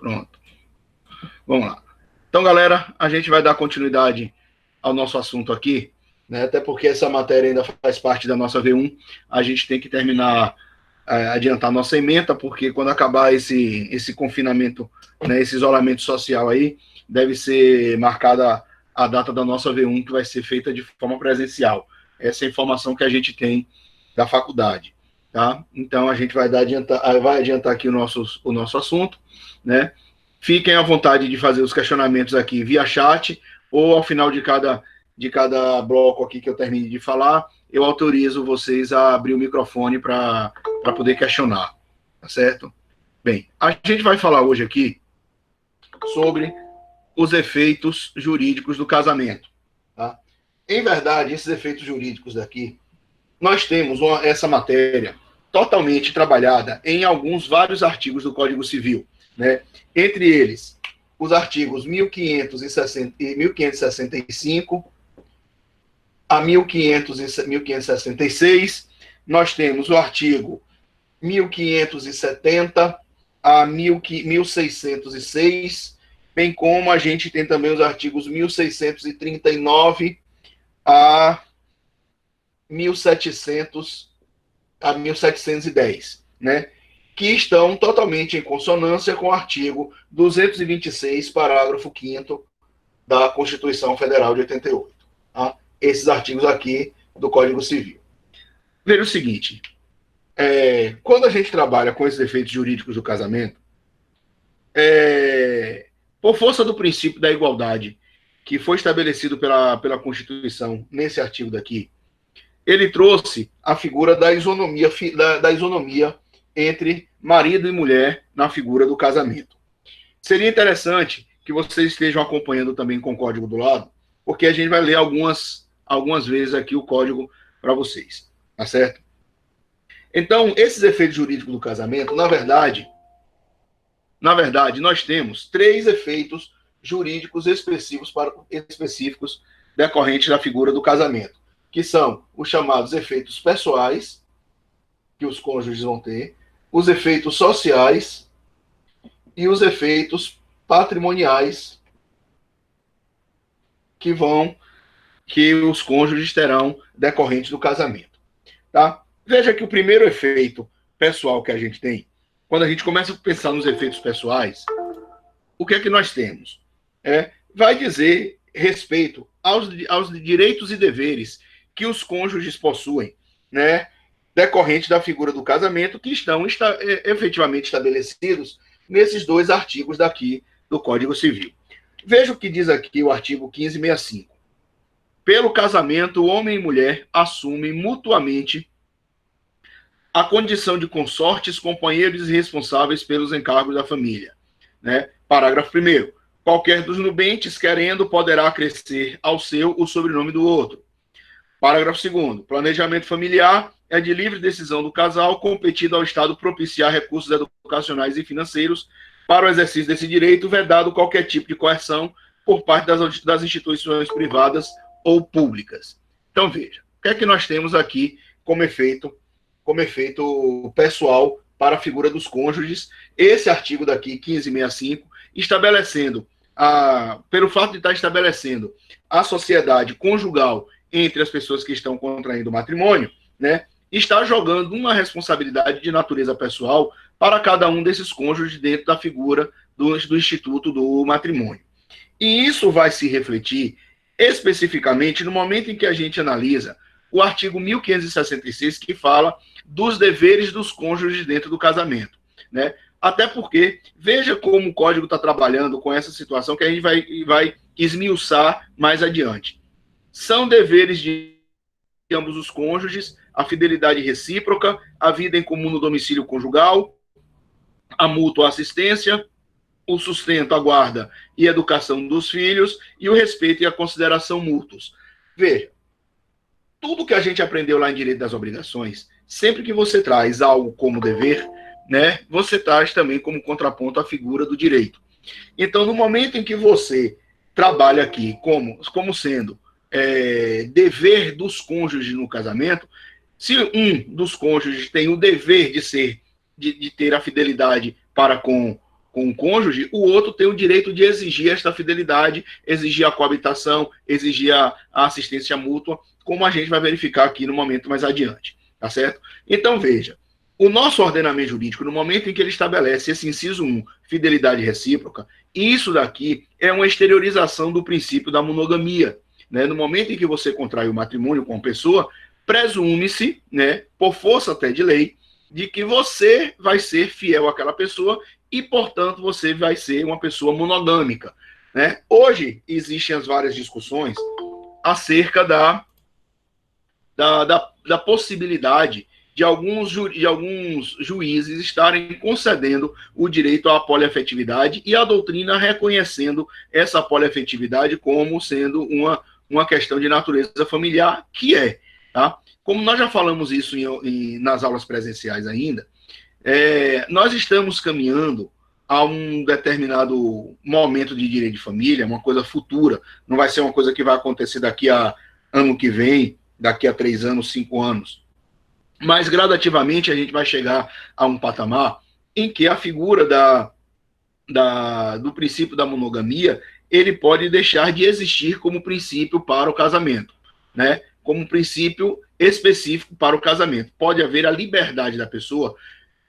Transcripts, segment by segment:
Pronto. Vamos lá. Então, galera, a gente vai dar continuidade ao nosso assunto aqui, né? Até porque essa matéria ainda faz parte da nossa V1. A gente tem que terminar, adiantar nossa ementa, porque quando acabar esse confinamento, né, esse isolamento social aí, deve ser marcada a data da nossa V1, que vai ser feita de forma presencial. Essa é a informação que a gente tem da faculdade, tá? Então, a gente vai adiantar aqui o nosso assunto, né? Fiquem à vontade de fazer os questionamentos aqui via chat, ou ao final de cada bloco aqui que eu termine de falar, eu autorizo vocês a abrir o microfone para poder questionar, tá certo? Bem, a gente vai falar hoje aqui sobre os efeitos jurídicos do casamento, tá? Em verdade, esses efeitos jurídicos daqui, nós temos essa matéria totalmente trabalhada em vários artigos do Código Civil, né? Entre eles, os artigos 1565 a 1566, nós temos o artigo 1570 a 1606, bem como a gente tem também os artigos 1639 a 1710, né? Que estão totalmente em consonância com o artigo 226, parágrafo 5º da Constituição Federal de 88. Tá? Esses artigos aqui do Código Civil. Veja o seguinte, quando a gente trabalha com esses efeitos jurídicos do casamento, por força do princípio da igualdade, que foi estabelecido pela Constituição nesse artigo daqui, ele trouxe a figura da isonomia entre marido e mulher na figura do casamento. Seria interessante que vocês estejam acompanhando também com o código do lado, porque a gente vai ler algumas vezes aqui o código para vocês, tá certo? Então, esses efeitos jurídicos do casamento, na verdade, nós temos 3 efeitos jurídicos específicos decorrentes da figura do casamento, que são os chamados efeitos pessoais, que os cônjuges vão ter, os efeitos sociais e os efeitos patrimoniais que os cônjuges terão decorrentes do casamento. Tá? Veja que o primeiro efeito pessoal que a gente tem, quando a gente começa a pensar nos efeitos pessoais, o que é que nós temos? Vai dizer respeito aos direitos e deveres que os cônjuges possuem, né, decorrente da figura do casamento, que estão efetivamente estabelecidos nesses 2 artigos daqui do Código Civil. Veja o que diz aqui o artigo 1565. Pelo casamento, homem e mulher assumem mutuamente a condição de consortes, companheiros e responsáveis pelos encargos da família. Né? Parágrafo 1º. Qualquer dos nubentes, querendo, poderá acrescer ao seu o sobrenome do outro. Parágrafo 2º. Planejamento familiar é de livre decisão do casal, competindo ao Estado propiciar recursos educacionais e financeiros para o exercício desse direito, vedado qualquer tipo de coerção por parte das instituições privadas ou públicas. Então, veja, o que é que nós temos aqui como efeito pessoal para a figura dos cônjuges? Esse artigo daqui, 1565, estabelecendo, pelo fato de estar estabelecendo a sociedade conjugal entre as pessoas que estão contraindo o matrimônio, né, está jogando uma responsabilidade de natureza pessoal para cada um desses cônjuges dentro da figura do instituto do matrimônio. E isso vai se refletir especificamente no momento em que a gente analisa o artigo 1566, que fala dos deveres dos cônjuges dentro do casamento, né? Até porque, veja como o Código está trabalhando com essa situação que a gente vai esmiuçar mais adiante. São deveres de ambos os cônjuges a fidelidade recíproca, a vida em comum no domicílio conjugal, a mútua assistência, o sustento, a guarda e educação dos filhos e o respeito e a consideração mútuos. Veja, tudo que a gente aprendeu lá em Direito das Obrigações, sempre que você traz algo como dever, né, você traz também como contraponto a figura do direito. Então, no momento em que você trabalha aqui como sendo dever dos cônjuges no casamento, se um dos cônjuges tem o dever de ter a fidelidade para com com o cônjuge, o outro tem o direito de exigir esta fidelidade, exigir a coabitação, exigir a assistência mútua, como a gente vai verificar aqui no momento mais adiante, tá certo? Então, veja, o nosso ordenamento jurídico, no momento em que ele estabelece esse inciso 1, fidelidade recíproca, isso daqui é uma exteriorização do princípio da monogamia, né? No momento em que você contrai o matrimônio com uma pessoa, presume-se, né, por força até de lei, de que você vai ser fiel àquela pessoa e, portanto, você vai ser uma pessoa monogâmica, né? Hoje, existem as várias discussões acerca da possibilidade de alguns juízes estarem concedendo o direito à poliafetividade e a doutrina reconhecendo essa poliafetividade como sendo uma questão de natureza familiar, que é, tá? Como nós já falamos isso nas aulas presenciais ainda, nós estamos caminhando a um determinado momento de direito de família, uma coisa futura, não vai ser uma coisa que vai acontecer daqui a ano que vem, daqui a 3 anos, 5 anos, mas gradativamente a gente vai chegar a um patamar em que a figura do princípio da monogamia, ele pode deixar de existir como princípio para o casamento, né? Como princípio específico para o casamento. Pode haver a liberdade da pessoa,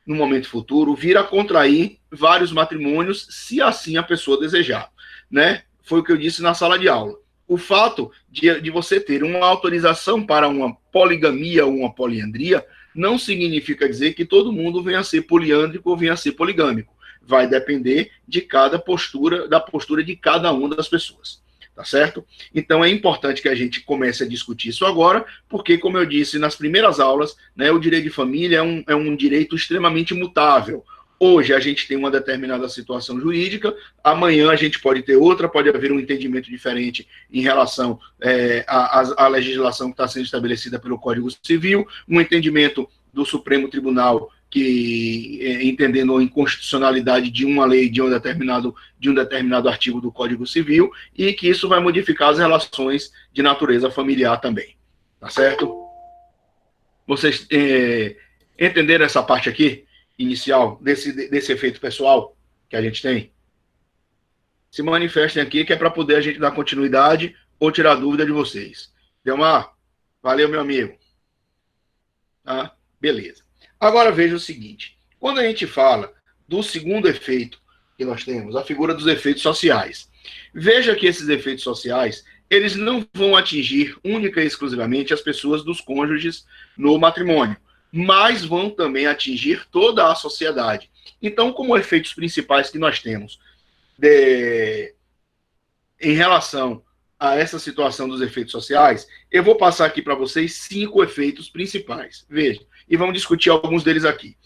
no momento futuro, vir a contrair vários matrimônios, se assim a pessoa desejar, né? Foi o que eu disse na sala de aula. O fato de você ter uma autorização para uma poligamia ou uma poliandria não significa dizer que todo mundo venha a ser poliândrico ou venha a ser poligâmico. Vai depender de cada postura, da postura de cada uma das pessoas. Tá certo? Então é importante que a gente comece a discutir isso agora, porque, como eu disse nas primeiras aulas, né, o direito de família é um direito extremamente mutável. Hoje a gente tem uma determinada situação jurídica, amanhã a gente pode ter outra, pode haver um entendimento diferente em relação à legislação que está sendo estabelecida pelo Código Civil, um entendimento do Supremo Tribunal que, entendendo a inconstitucionalidade de uma lei, de um determinado artigo do Código Civil, e que isso vai modificar as relações de natureza familiar também. Tá certo? Vocês entenderam essa parte aqui? Inicial, desse efeito pessoal que a gente tem? Se manifestem aqui, que é para poder a gente dar continuidade ou tirar dúvida de vocês. Delmar, valeu, meu amigo. Tá? Beleza. Agora veja o seguinte, quando a gente fala do segundo efeito que nós temos, a figura dos efeitos sociais, veja que esses efeitos sociais, eles não vão atingir única e exclusivamente as pessoas dos cônjuges no matrimônio, mas vão também atingir toda a sociedade. Então, como efeitos principais que nós temos em relação a essa situação dos efeitos sociais, eu vou passar aqui para vocês 5 efeitos principais. Veja, e vamos discutir alguns deles aqui.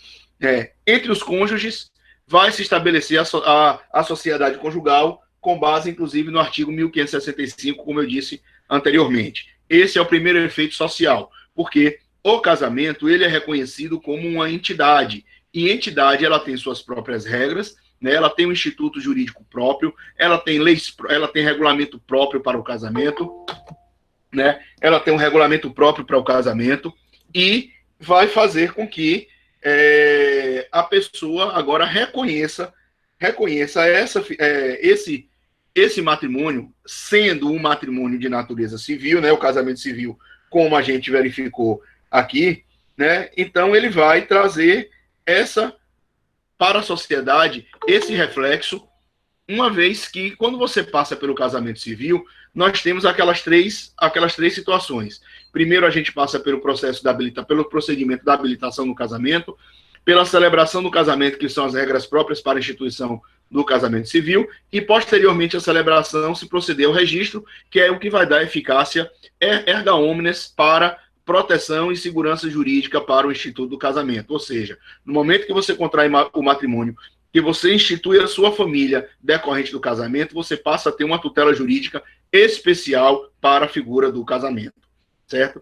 Entre os cônjuges, vai se estabelecer a sociedade conjugal, com base, inclusive, no artigo 1565, como eu disse anteriormente. Esse é o primeiro efeito social, porque o casamento, ele é reconhecido como uma entidade, e entidade, ela tem suas próprias regras, né? Ela tem um instituto jurídico próprio, ela tem leis, ela tem regulamento próprio para o casamento, né? Ela tem um regulamento próprio para o casamento, e vai fazer com que a pessoa agora reconheça esse matrimônio, sendo um matrimônio de natureza civil, né? O casamento civil, como a gente verificou aqui, né? Então ele vai trazer para a sociedade esse reflexo, uma vez que, quando você passa pelo casamento civil, nós temos aquelas três situações. Primeiro, a gente passa pelo pelo procedimento da habilitação no casamento, pela celebração do casamento, que são as regras próprias para a instituição do casamento civil, e, posteriormente, a celebração, se proceder ao registro, que é o que vai dar eficácia erga omnes para proteção e segurança jurídica para o instituto do casamento. Ou seja, no momento que você contrai o matrimônio, que você institui a sua família decorrente do casamento, você passa a ter uma tutela jurídica especial para a figura do casamento, certo?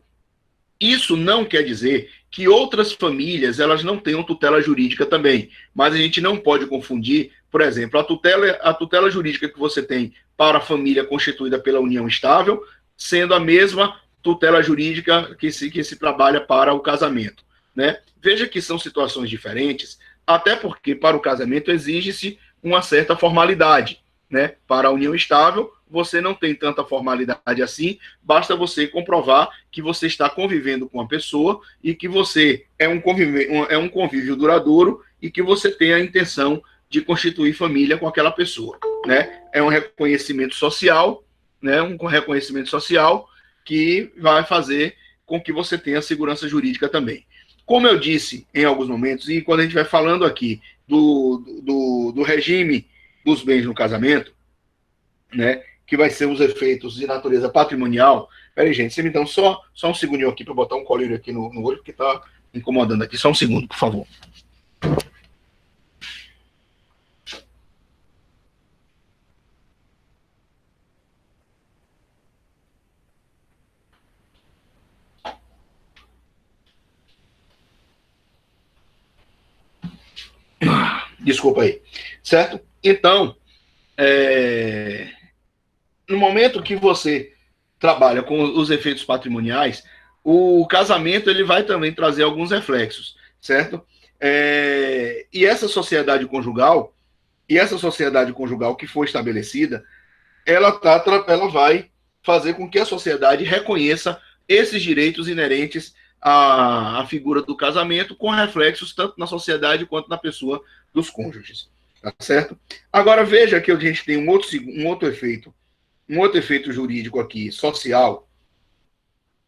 Isso não quer dizer que outras famílias elas não tenham tutela jurídica também, mas a gente não pode confundir, por exemplo, a tutela jurídica que você tem para a família constituída pela união estável, sendo a mesma tutela jurídica que se trabalha para o casamento, né? Veja que são situações diferentes, até porque para o casamento exige-se uma certa formalidade, né? Para a união estável, você não tem tanta formalidade assim, basta você comprovar que você está convivendo com uma pessoa e que você é um convívio duradouro e que você tem a intenção de constituir família com aquela pessoa, né? É um reconhecimento social, né? Um reconhecimento social que vai fazer com que você tenha segurança jurídica também. Como eu disse em alguns momentos, e quando a gente vai falando aqui do regime dos bens no casamento, né, que vai ser os efeitos de natureza patrimonial. Peraí, gente, você me dá só um segundinho aqui para botar um colírio aqui no olho, porque está incomodando aqui. Só um segundo, por favor. Desculpa aí. Certo? Então, no momento que você trabalha com os efeitos patrimoniais, o casamento ele vai também trazer alguns reflexos, certo? E essa sociedade conjugal que foi estabelecida, ela vai fazer com que a sociedade reconheça esses direitos inerentes à figura do casamento, com reflexos tanto na sociedade quanto na pessoa dos cônjuges, tá certo? Agora veja que a gente tem um outro efeito jurídico aqui, social,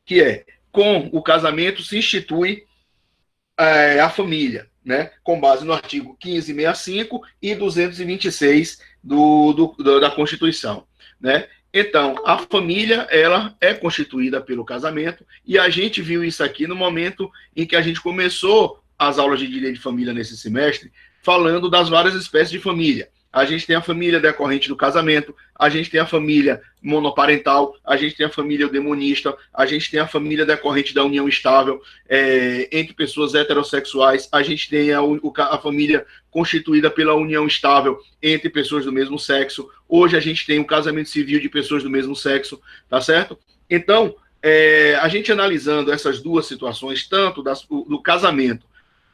que é, com o casamento se institui a família, né, com base no artigo 1565 e 226 da Constituição, né? Então, a família, ela é constituída pelo casamento, e a gente viu isso aqui no momento em que a gente começou as aulas de direito de família nesse semestre, falando das várias espécies de família. A gente tem a família decorrente do casamento, a gente tem a família monoparental, a gente tem a família eudemonista, a gente tem a família decorrente da união estável entre pessoas heterossexuais, a gente tem a família constituída pela união estável entre pessoas do mesmo sexo. Hoje a gente tem o casamento civil de pessoas do mesmo sexo, tá certo? Então, a gente analisando essas duas situações, tanto do casamento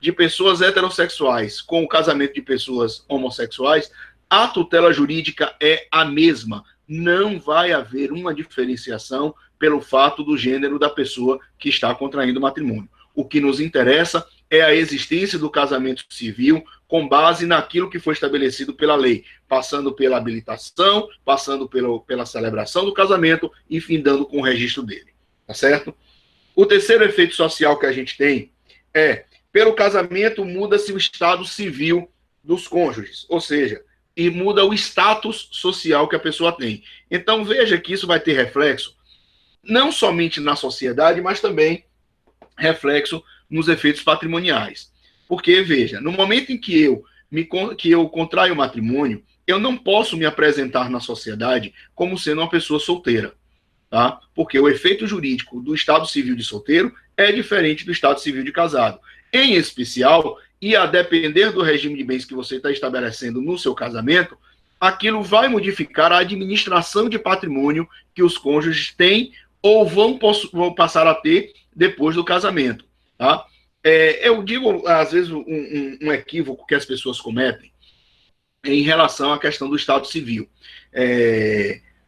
de pessoas heterossexuais com o casamento de pessoas homossexuais, a tutela jurídica é a mesma. Não vai haver uma diferenciação pelo fato do gênero da pessoa que está contraindo o matrimônio. O que nos interessa é a existência do casamento civil com base naquilo que foi estabelecido pela lei, passando pela habilitação, passando pela celebração do casamento e findando com o registro dele. Tá certo? O terceiro efeito social que a gente tem é, pelo casamento muda-se o estado civil dos cônjuges, ou seja, e muda o status social que a pessoa tem. Então veja que isso vai ter reflexo não somente na sociedade, mas também reflexo nos efeitos patrimoniais. Porque, veja, no momento em que eu contraio o matrimônio, eu não posso me apresentar na sociedade como sendo uma pessoa solteira, tá? Porque o efeito jurídico do estado civil de solteiro é diferente do estado civil de casado. Em especial, e a depender do regime de bens que você está estabelecendo no seu casamento, aquilo vai modificar a administração de patrimônio que os cônjuges têm ou vão passar a ter depois do casamento, tá? Eu digo, às vezes, um equívoco que as pessoas cometem em relação à questão do estado civil.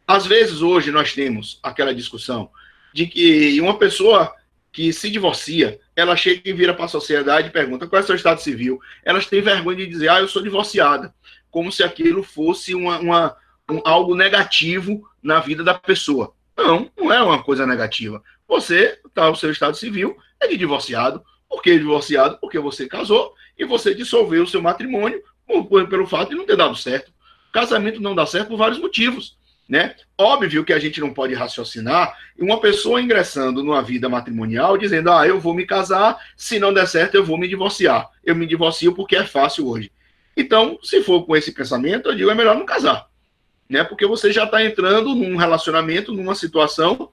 Às vezes, hoje, nós temos aquela discussão de que uma pessoa que se divorcia, ela chega e vira para a sociedade e pergunta qual é o seu estado civil. Elas têm vergonha de dizer, eu sou divorciada, como se aquilo fosse algo negativo na vida da pessoa. Não, não é uma coisa negativa. O seu estado civil é de divorciado. Por que divorciado? Porque você casou e você dissolveu o seu matrimônio pelo fato de não ter dado certo. O casamento não dá certo por vários motivos, né? Óbvio que a gente não pode raciocinar uma pessoa ingressando numa vida matrimonial dizendo, eu vou me casar, se não der certo eu vou me divorciar. Eu me divorcio porque é fácil hoje. Então, se for com esse pensamento, eu digo, é melhor não casar, né? Porque você já está entrando num relacionamento, numa situação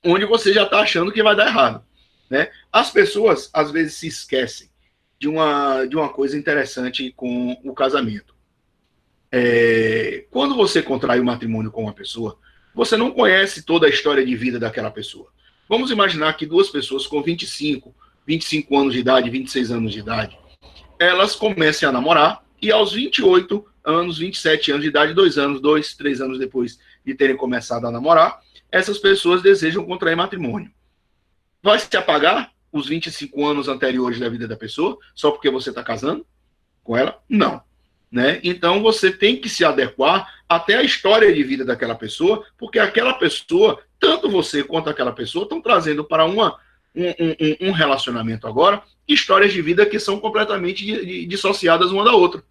onde você já está achando que vai dar errado, né? As pessoas, às vezes, se esquecem de uma coisa interessante com o casamento. Quando você contrai o matrimônio com uma pessoa, você não conhece toda a história de vida daquela pessoa. Vamos imaginar que duas pessoas com 25 anos de idade, 26 anos de idade, elas comecem a namorar e aos 28 anos, 27 anos de idade, 2 anos, 2, 3 anos depois de terem começado a namorar, essas pessoas desejam contrair matrimônio. Vai se apagar os 25 anos anteriores da vida da pessoa, só porque você está casando com ela? Não. Né? Então você tem que se adequar até a história de vida daquela pessoa, porque aquela pessoa, tanto você quanto aquela pessoa, estão trazendo para um relacionamento agora histórias de vida que são completamente dissociadas uma da outra.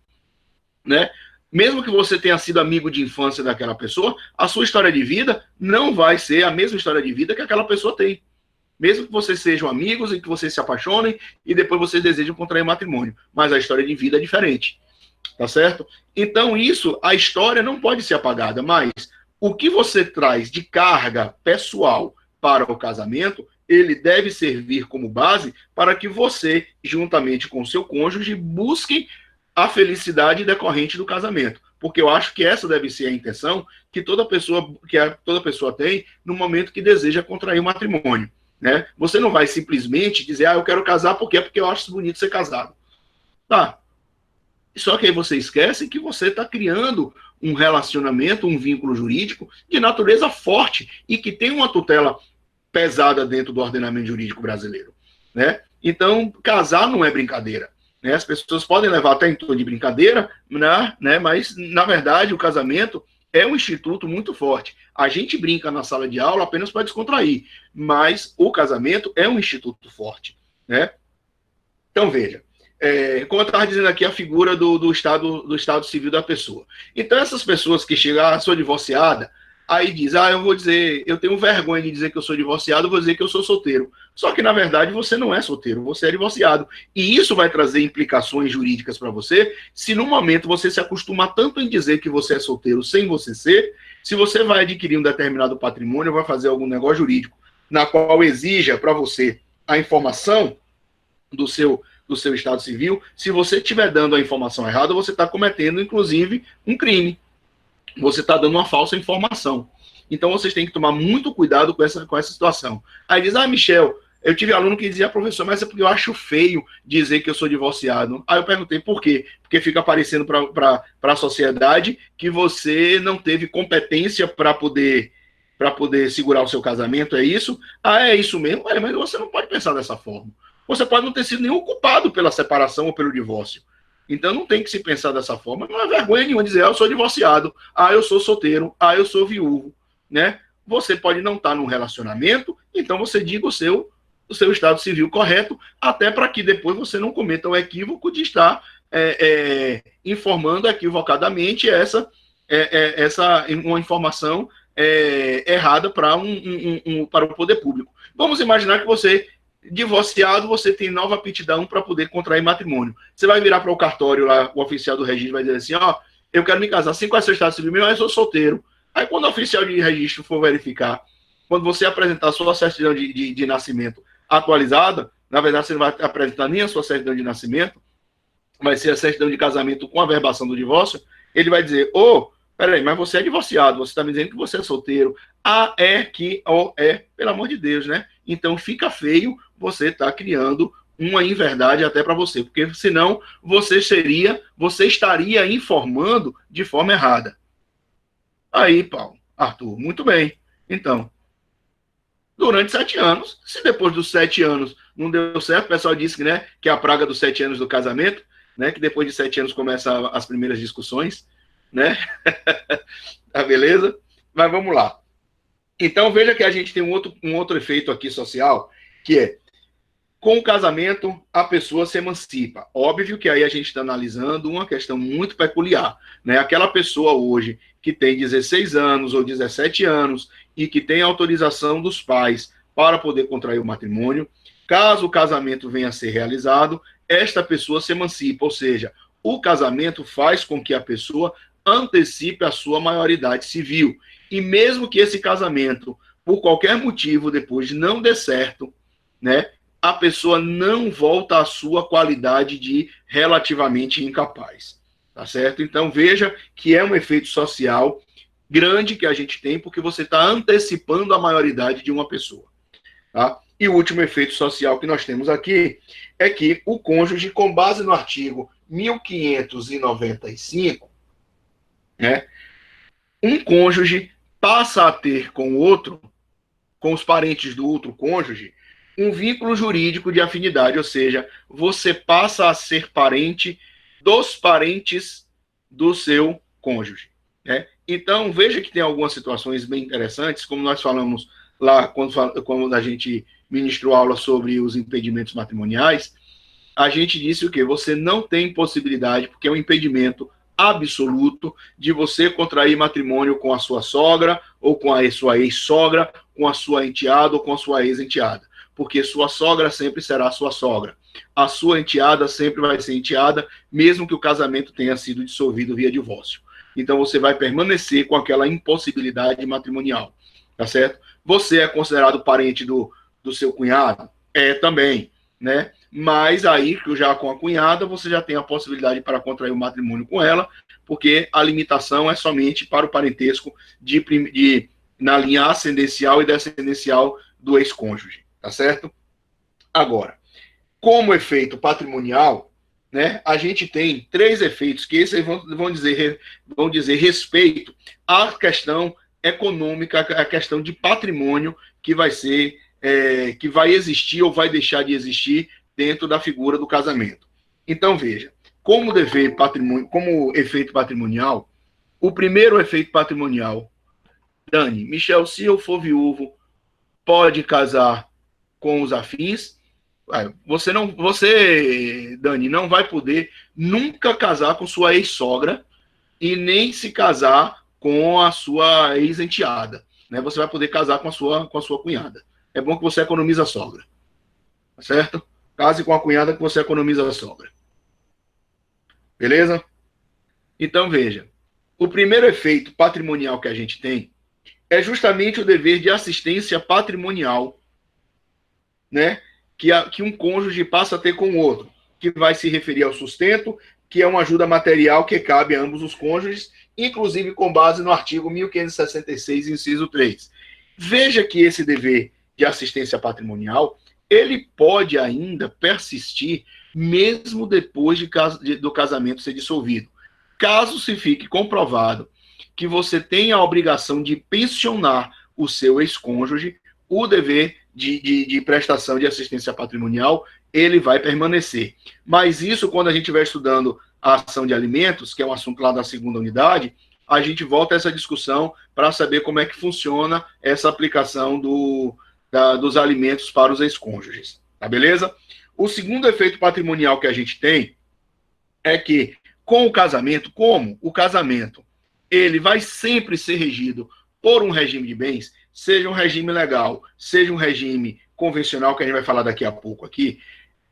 Né? Mesmo que você tenha sido amigo de infância daquela pessoa, a sua história de vida não vai ser a mesma história de vida que aquela pessoa tem. Mesmo que vocês sejam amigos e que vocês se apaixonem e depois vocês desejam contrair matrimônio. Mas a história de vida é diferente. Tá certo? Então, isso, a história não pode ser apagada, mas o que você traz de carga pessoal para o casamento, ele deve servir como base para que você, juntamente com o seu cônjuge, busquem a felicidade decorrente do casamento. Porque eu acho que essa deve ser a intenção que toda pessoa tem no momento que deseja contrair o matrimônio. Né? Você não vai simplesmente dizer, eu quero casar porque eu acho bonito ser casado. Tá. Só que aí você esquece que você está criando um relacionamento, um vínculo jurídico de natureza forte e que tem uma tutela pesada dentro do ordenamento jurídico brasileiro. Né? Então, casar não é brincadeira. Né? As pessoas podem levar até em tom de brincadeira, né? Mas, na verdade, o casamento é um instituto muito forte. A gente brinca na sala de aula apenas para descontrair, mas o casamento é um instituto forte. Né? Então, veja. Como eu estava dizendo aqui, a figura do estado civil da pessoa. Então, essas pessoas que chegam, sou divorciada, aí diz, eu tenho vergonha de dizer que eu sou divorciado, vou dizer que eu sou solteiro. Só que, na verdade, você não é solteiro, você é divorciado. E isso vai trazer implicações jurídicas para você, se no momento você se acostumar tanto em dizer que você é solteiro sem você ser, se você vai adquirir um determinado patrimônio, vai fazer algum negócio jurídico, na qual exija para você a informação do seu estado civil, se você estiver dando a informação errada, você está cometendo, inclusive, um crime. Você está dando uma falsa informação. Então, vocês têm que tomar muito cuidado com essa situação. Aí diz, Michel, eu tive aluno que dizia, professor, mas é porque eu acho feio dizer que eu sou divorciado. Aí eu perguntei, por quê? Porque fica aparecendo para a sociedade que você não teve competência para poder segurar o seu casamento, é isso? É isso mesmo? Mas você não pode pensar dessa forma. Você pode não ter sido nenhum culpado pela separação ou pelo divórcio. Então não tem que se pensar dessa forma. Não é vergonha nenhuma dizer, eu sou divorciado, eu sou solteiro, eu sou viúvo. Né? Você pode não estar num relacionamento, então você diga o seu estado civil correto, até para que depois você não cometa o equívoco de estar informando equivocadamente uma informação errada para o poder público. Vamos imaginar que você divorciado, você tem nova aptidão para poder contrair matrimônio. Você vai virar para o cartório lá, o oficial do registro vai dizer assim, eu quero me casar, qual é o seu estado civil? Mas eu sou solteiro. Aí quando o oficial de registro for verificar, quando você apresentar a sua certidão de nascimento atualizada, na verdade você não vai apresentar nem a sua certidão de nascimento, vai ser a certidão de casamento com a averbação do divórcio, ele vai dizer, peraí, mas você é divorciado, você está me dizendo que você é solteiro. Pelo amor de Deus, né? Então fica feio você estar criando uma inverdade até para você, porque senão você estaria informando de forma errada. Aí, Paulo, Arthur, muito bem. Então, durante 7 anos, se depois dos 7 anos não deu certo, o pessoal disse que é a praga dos 7 anos do casamento, né? Que depois de 7 anos começam as primeiras discussões, né? Tá beleza? Mas vamos lá. Então, veja que a gente tem um outro efeito aqui social, que é, com o casamento, a pessoa se emancipa. Óbvio que aí a gente está analisando uma questão muito peculiar. Né? Aquela pessoa hoje que tem 16 anos ou 17 anos e que tem autorização dos pais para poder contrair o matrimônio, caso o casamento venha a ser realizado, esta pessoa se emancipa, ou seja, o casamento faz com que a pessoa antecipe a sua maioridade civil. E mesmo que esse casamento, por qualquer motivo, depois não dê certo, né, a pessoa não volta à sua qualidade de relativamente incapaz. Tá certo? Então, veja que é um efeito social grande que a gente tem, porque você está antecipando a maioridade de uma pessoa. Tá? E o último efeito social que nós temos aqui é que o cônjuge, com base no artigo 1595, né? Um cônjuge passa a ter com o outro, com os parentes do outro cônjuge, um vínculo jurídico de afinidade, ou seja, você passa a ser parente dos parentes do seu cônjuge, né? Então, veja que tem algumas situações bem interessantes, como nós falamos lá quando a gente ministrou aula sobre os impedimentos matrimoniais. A gente disse o quê? Você não tem possibilidade, porque é um impedimento absoluto de você contrair matrimônio com a sua sogra, ou com a sua ex-sogra, com a sua enteada ou com a sua ex-enteada. Porque sua sogra sempre será sua sogra. A sua enteada sempre vai ser enteada, mesmo que o casamento tenha sido dissolvido via divórcio. Então você vai permanecer com aquela impossibilidade matrimonial. Tá certo? Você é considerado parente do seu cunhado? É também, né? Mas aí, já com a cunhada, você já tem a possibilidade para contrair o matrimônio com ela, porque a limitação é somente para o parentesco na linha ascendencial e descendencial do ex-cônjuge, tá certo? Agora, como efeito patrimonial, né, a gente tem 3 efeitos que esses vão dizer respeito à questão econômica, à questão de patrimônio que vai ser, que vai existir ou vai deixar de existir dentro da figura do casamento. Então, veja, como efeito patrimonial, o primeiro efeito patrimonial, Dani, Michel, se eu for viúvo, pode casar com os afins? Você, Dani, não vai poder nunca casar com sua ex-sogra e nem se casar com a sua ex-enteada, né? Você vai poder casar com a sua cunhada. É bom que você economiza a sogra, tá certo? Case com a cunhada que você economiza a sogra. Beleza? Então, veja. O primeiro efeito patrimonial que a gente tem é justamente o dever de assistência patrimonial, né? Que um cônjuge passa a ter com o outro, que vai se referir ao sustento, que é uma ajuda material que cabe a ambos os cônjuges, inclusive com base no artigo 1566, inciso 3. Veja que esse dever de assistência patrimonial, ele pode ainda persistir mesmo depois do casamento ser dissolvido. Caso se fique comprovado que você tem a obrigação de pensionar o seu ex-cônjuge, o dever de prestação de assistência patrimonial, ele vai permanecer. Mas isso, quando a gente estiver estudando a ação de alimentos, que é um assunto lá da segunda unidade, a gente volta a essa discussão para saber como é que funciona essa aplicação dos alimentos para os ex-cônjuges. Tá beleza? O segundo efeito patrimonial que a gente tem é que, com o casamento, como o casamento ele vai sempre ser regido por um regime de bens, seja um regime legal, seja um regime convencional, que a gente vai falar daqui a pouco aqui,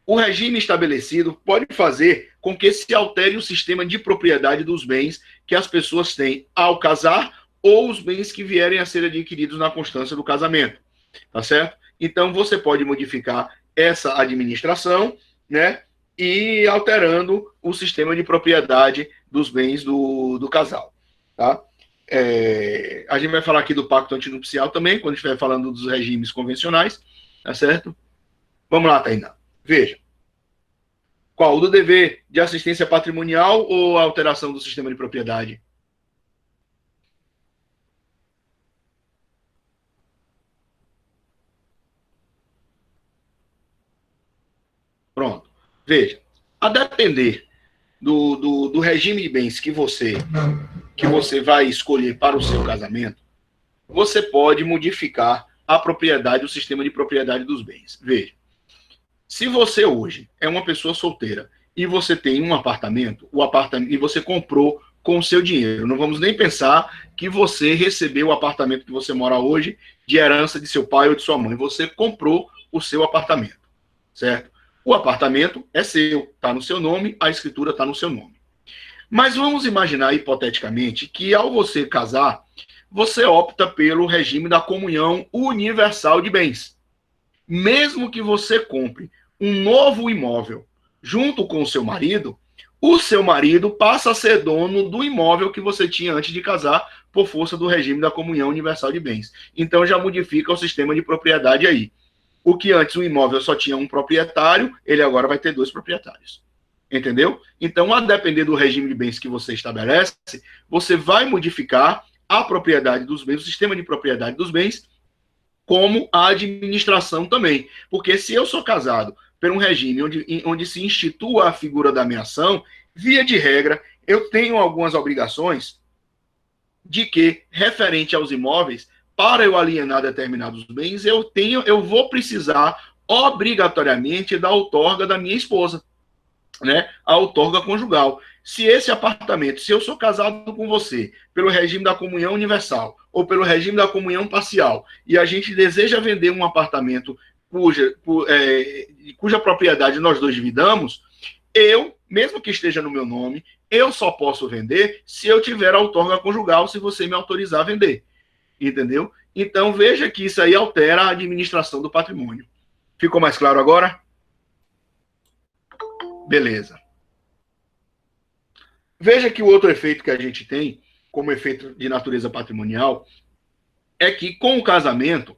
o regime estabelecido pode fazer com que se altere o sistema de propriedade dos bens que as pessoas têm ao casar ou os bens que vierem a ser adquiridos na constância do casamento, tá certo? Então, você pode modificar essa administração, né, e alterando o sistema de propriedade dos bens do casal, tá? A gente vai falar aqui do pacto antinupcial também, quando estiver falando dos regimes convencionais, tá certo? Vamos lá, Tainá. Veja. Qual? O do dever de assistência patrimonial ou a alteração do sistema de propriedade? Pronto. Veja. A depender do regime de bens que você vai escolher para o seu casamento, você pode modificar a propriedade, o sistema de propriedade dos bens. Veja. Se você hoje é uma pessoa solteira e você tem um apartamento, e você comprou com o seu dinheiro, não vamos nem pensar que você recebeu o apartamento que você mora hoje de herança de seu pai ou de sua mãe. Você comprou o seu apartamento, certo? O apartamento é seu, está no seu nome, a escritura está no seu nome. Mas vamos imaginar hipoteticamente que ao você casar, você opta pelo regime da comunhão universal de bens. Mesmo que você compre um novo imóvel junto com o seu marido passa a ser dono do imóvel que você tinha antes de casar por força do regime da comunhão universal de bens. Então já modifica o sistema de propriedade aí. O que antes o imóvel só tinha um proprietário, ele agora vai ter 2 proprietários. Entendeu? Então, a depender do regime de bens que você estabelece, você vai modificar a propriedade dos bens, o sistema de propriedade dos bens, como a administração também. Porque se eu sou casado por um regime onde se institua a figura da ameação, via de regra, eu tenho algumas obrigações de que, referente aos imóveis, para eu alienar determinados bens, eu vou precisar obrigatoriamente da outorga da minha esposa, né? A outorga conjugal. Se esse apartamento, se eu sou casado com você pelo regime da comunhão universal ou pelo regime da comunhão parcial e a gente deseja vender um apartamento cuja propriedade nós dois dividamos, eu, mesmo que esteja no meu nome, eu só posso vender se eu tiver a outorga conjugal, se você me autorizar a vender. Entendeu? Então, veja que isso aí altera a administração do patrimônio. Ficou mais claro agora? Beleza. Veja que o outro efeito que a gente tem, como efeito de natureza patrimonial, é que com o casamento,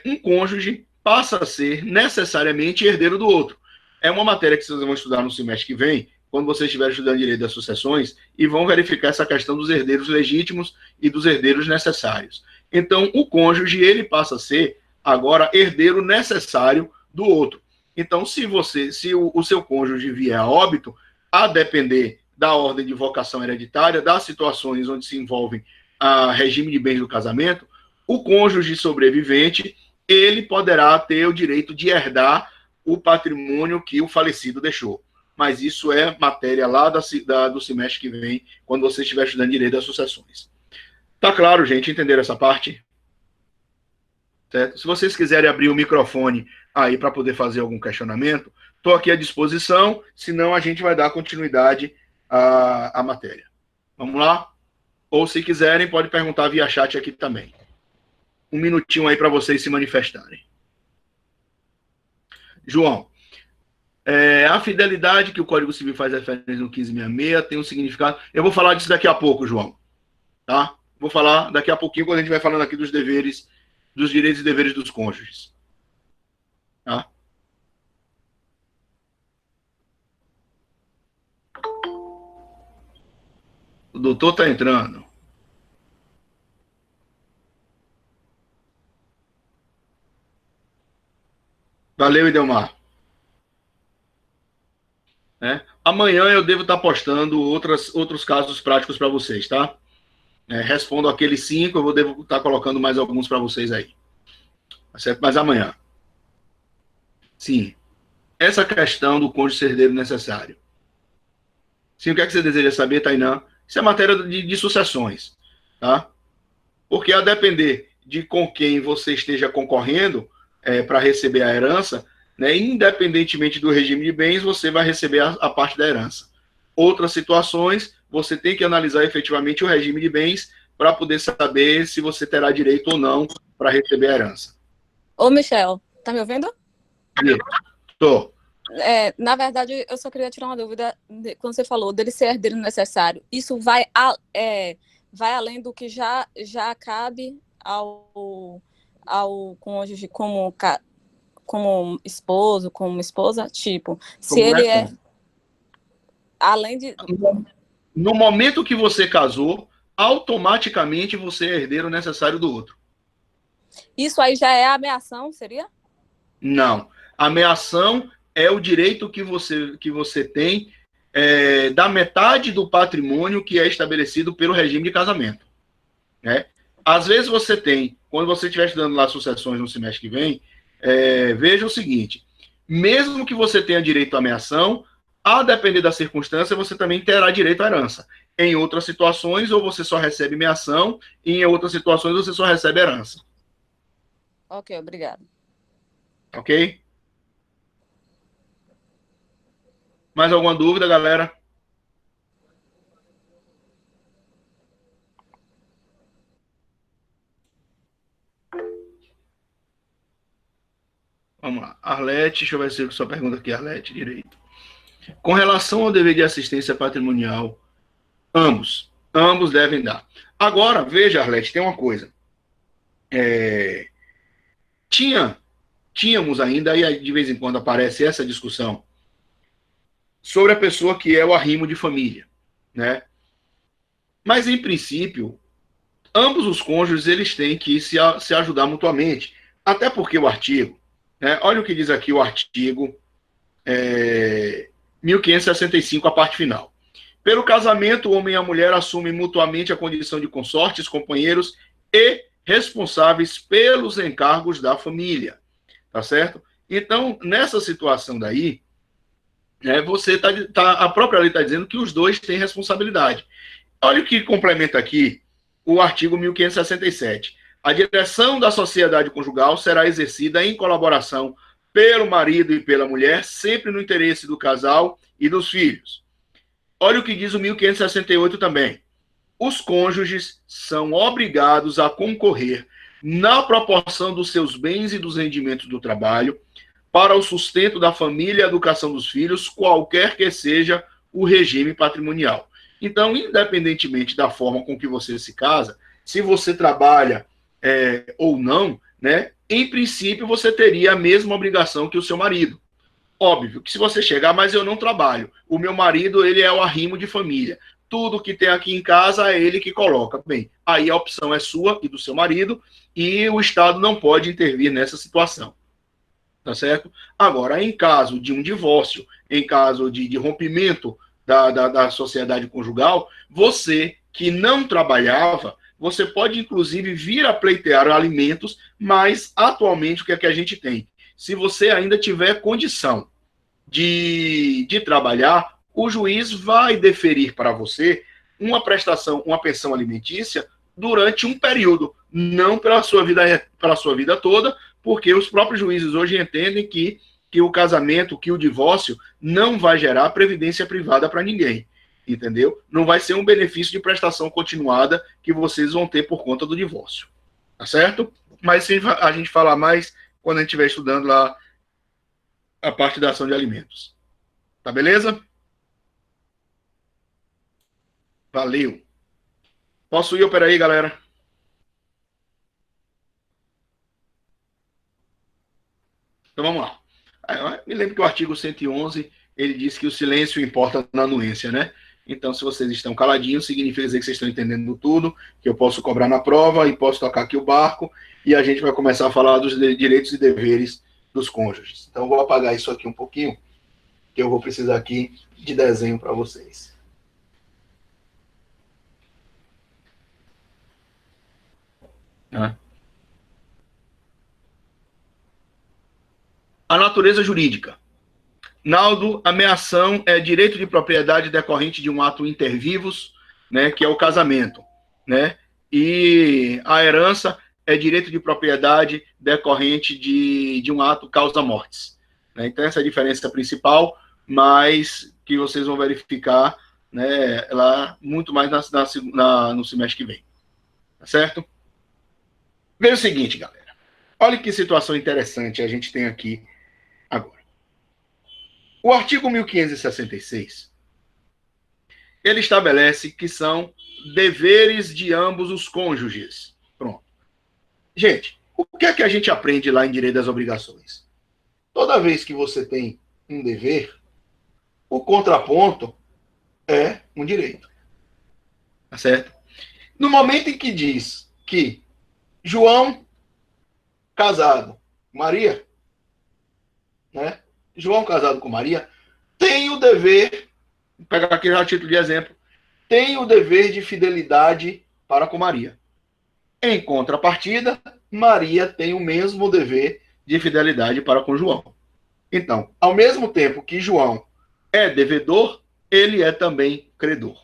um cônjuge passa a ser necessariamente herdeiro do outro. É uma matéria que vocês vão estudar no semestre que vem, quando vocês estiverem estudando direito das sucessões, e vão verificar essa questão dos herdeiros legítimos e dos herdeiros necessários. Então, o cônjuge, ele passa a ser, agora, herdeiro necessário do outro. Então, se o seu cônjuge vier a óbito, a depender da ordem de vocação hereditária, das situações onde se envolvem a regime de bens do casamento, o cônjuge sobrevivente, ele poderá ter o direito de herdar o patrimônio que o falecido deixou. Mas isso é matéria lá do semestre que vem, quando você estiver estudando direito das sucessões. Tá claro, gente? Entenderam essa parte? Certo? Se vocês quiserem abrir o microfone aí para poder fazer algum questionamento, estou aqui à disposição, senão a gente vai dar continuidade à matéria. Vamos lá? Ou, se quiserem, pode perguntar via chat aqui também. Um minutinho aí para vocês se manifestarem. João, a fidelidade que o Código Civil faz referência no 1566 tem um significado. Eu vou falar disso daqui a pouco, João. Tá? Vou falar daqui a pouquinho, quando a gente vai falando aqui dos deveres, dos direitos e deveres dos cônjuges. Tá? O doutor está entrando. Valeu, Idelmar. Amanhã eu devo estar postando outros casos práticos para vocês, tá? Respondo aqueles 5, eu devo estar colocando mais alguns para vocês aí. Tá certo? Mas amanhã. Sim. Essa questão do cônjuge ser herdeiro necessário. Sim, o que é que você deseja saber, Tainã? Isso é matéria de sucessões, tá? Porque a depender de com quem você esteja concorrendo para receber a herança, né, independentemente do regime de bens, você vai receber a parte da herança. Outras situações, você tem que analisar efetivamente o regime de bens para poder saber se você terá direito ou não para receber a herança. Ô, Michel, tá me ouvindo? Estou. Na verdade, eu só queria tirar uma dúvida quando você falou dele ser herdeiro necessário. Isso vai além do que já cabe ao cônjuge como esposo, como esposa? Tipo, se ele é além de... No momento que você casou, automaticamente você é herdeiro necessário do outro. Isso aí já é ameação, seria? Não. Ameação é o direito que você tem da metade do patrimônio que é estabelecido pelo regime de casamento. Né? Às vezes você tem, quando você estiver estudando lá sucessões no semestre que vem, veja o seguinte, mesmo que você tenha direito à ameação, a depender da circunstância, você também terá direito à herança. Em outras situações, ou você só recebe meação, e em outras situações, você só recebe herança. Ok, obrigado. Ok? Mais alguma dúvida, galera? Vamos lá. Arlete, deixa eu ver se a sua pergunta aqui, Arlete, direito. Com relação ao dever de assistência patrimonial, ambos devem dar. Agora, veja, Arlete, tem uma coisa. Tínhamos ainda, e de vez em quando aparece essa discussão, sobre a pessoa que é o arrimo de família, né? Mas, em princípio, ambos os cônjuges eles têm que se ajudar mutuamente, até porque o artigo, né? Olha o que diz aqui o artigo 1565, a parte final. Pelo casamento, o homem e a mulher assumem mutuamente a condição de consortes, companheiros e responsáveis pelos encargos da família, tá certo? Então, nessa situação daí, você a própria lei está dizendo que os dois têm responsabilidade. Olha o que complementa aqui o artigo 1567. A direção da sociedade conjugal será exercida em colaboração pelo marido e pela mulher, sempre no interesse do casal e dos filhos. Olha o que diz o 1568 também. Os cônjuges são obrigados a concorrer na proporção dos seus bens e dos rendimentos do trabalho para o sustento da família e a educação dos filhos, qualquer que seja o regime patrimonial. Então, independentemente da forma com que você se casa, se você trabalha ou não, né, em princípio você teria a mesma obrigação que o seu marido. Óbvio que se você chegar, mas eu não trabalho, o meu marido ele é o arrimo de família, tudo que tem aqui em casa é ele que coloca. Bem, aí a opção é sua e do seu marido, e o Estado não pode intervir nessa situação. Tá certo? Agora, em caso de um divórcio, em caso de rompimento da sociedade conjugal, você que não trabalhava, você pode, inclusive, vir a pleitear alimentos, mas, atualmente, o que é que a gente tem? Se você ainda tiver condição de trabalhar, o juiz vai deferir para você uma prestação, uma pensão alimentícia durante um período, não pela sua vida toda, porque os próprios juízes hoje entendem que o casamento, que o divórcio não vai gerar previdência privada para ninguém, entendeu? Não vai ser um benefício de prestação continuada que vocês vão ter por conta do divórcio, tá certo? Mas a gente falar mais quando a gente estiver estudando lá a parte da ação de alimentos. Tá beleza? Valeu. Posso ir, opera aí, galera? Então vamos lá. Me lembro que o artigo 111, ele diz que o silêncio importa na anuência, né? Então, se vocês estão caladinhos, significa dizer que vocês estão entendendo tudo, que eu posso cobrar na prova e posso tocar aqui o barco, e a gente vai começar a falar dos direitos e deveres dos cônjuges. Então, eu vou apagar isso aqui um pouquinho, que eu vou precisar aqui de desenho para vocês. A natureza jurídica. Naldo, ameação é direito de propriedade decorrente de um ato inter vivos, né, que é o casamento, né? E a herança é direito de propriedade decorrente de um ato causa-mortes. Né? Então, essa é a diferença principal, mas que vocês vão verificar, né, lá muito mais no semestre que vem. Tá certo? Veja o seguinte, galera. Olha que situação interessante a gente tem aqui agora. O artigo 1566, ele estabelece que são deveres de ambos os cônjuges. Pronto. Gente, o que é que a gente aprende lá em Direito das Obrigações? Toda vez que você tem um dever, o contraponto é um direito. Tá certo? No momento em que diz que João casado com Maria, né? João casado com Maria tem o dever, vou pegar aqui já a título de exemplo, tem o dever de fidelidade para com Maria. Em contrapartida, Maria tem o mesmo dever de fidelidade para com João. Então, ao mesmo tempo que João é devedor, ele é também credor.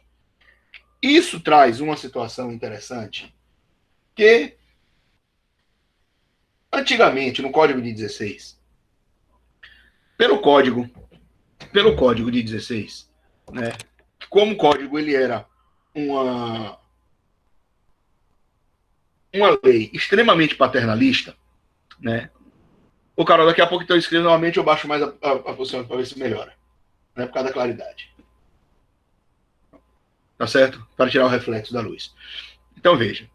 Isso traz uma situação interessante que, antigamente, no Código de 16, pelo Código de 16, né, como o Código ele era uma lei extremamente paternalista, né? O cara, daqui a pouco que eu escrevo novamente, eu baixo mais a posição para ver se melhora, né? Por causa da claridade. Tá certo? Para tirar o reflexo da luz. Então, veja.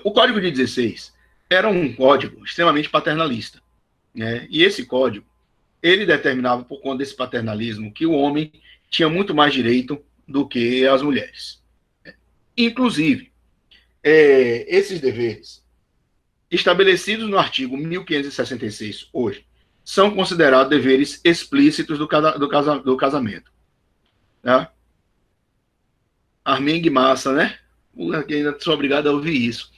O Código de 16 era um código extremamente paternalista, né? E esse código, ele determinava, por conta desse paternalismo, que o homem tinha muito mais direito do que as mulheres. Inclusive, esses deveres, estabelecidos no artigo 1566 hoje, são considerados deveres explícitos do casamento. Tá? Armingue massa, né? Ainda sou obrigado a ouvir isso.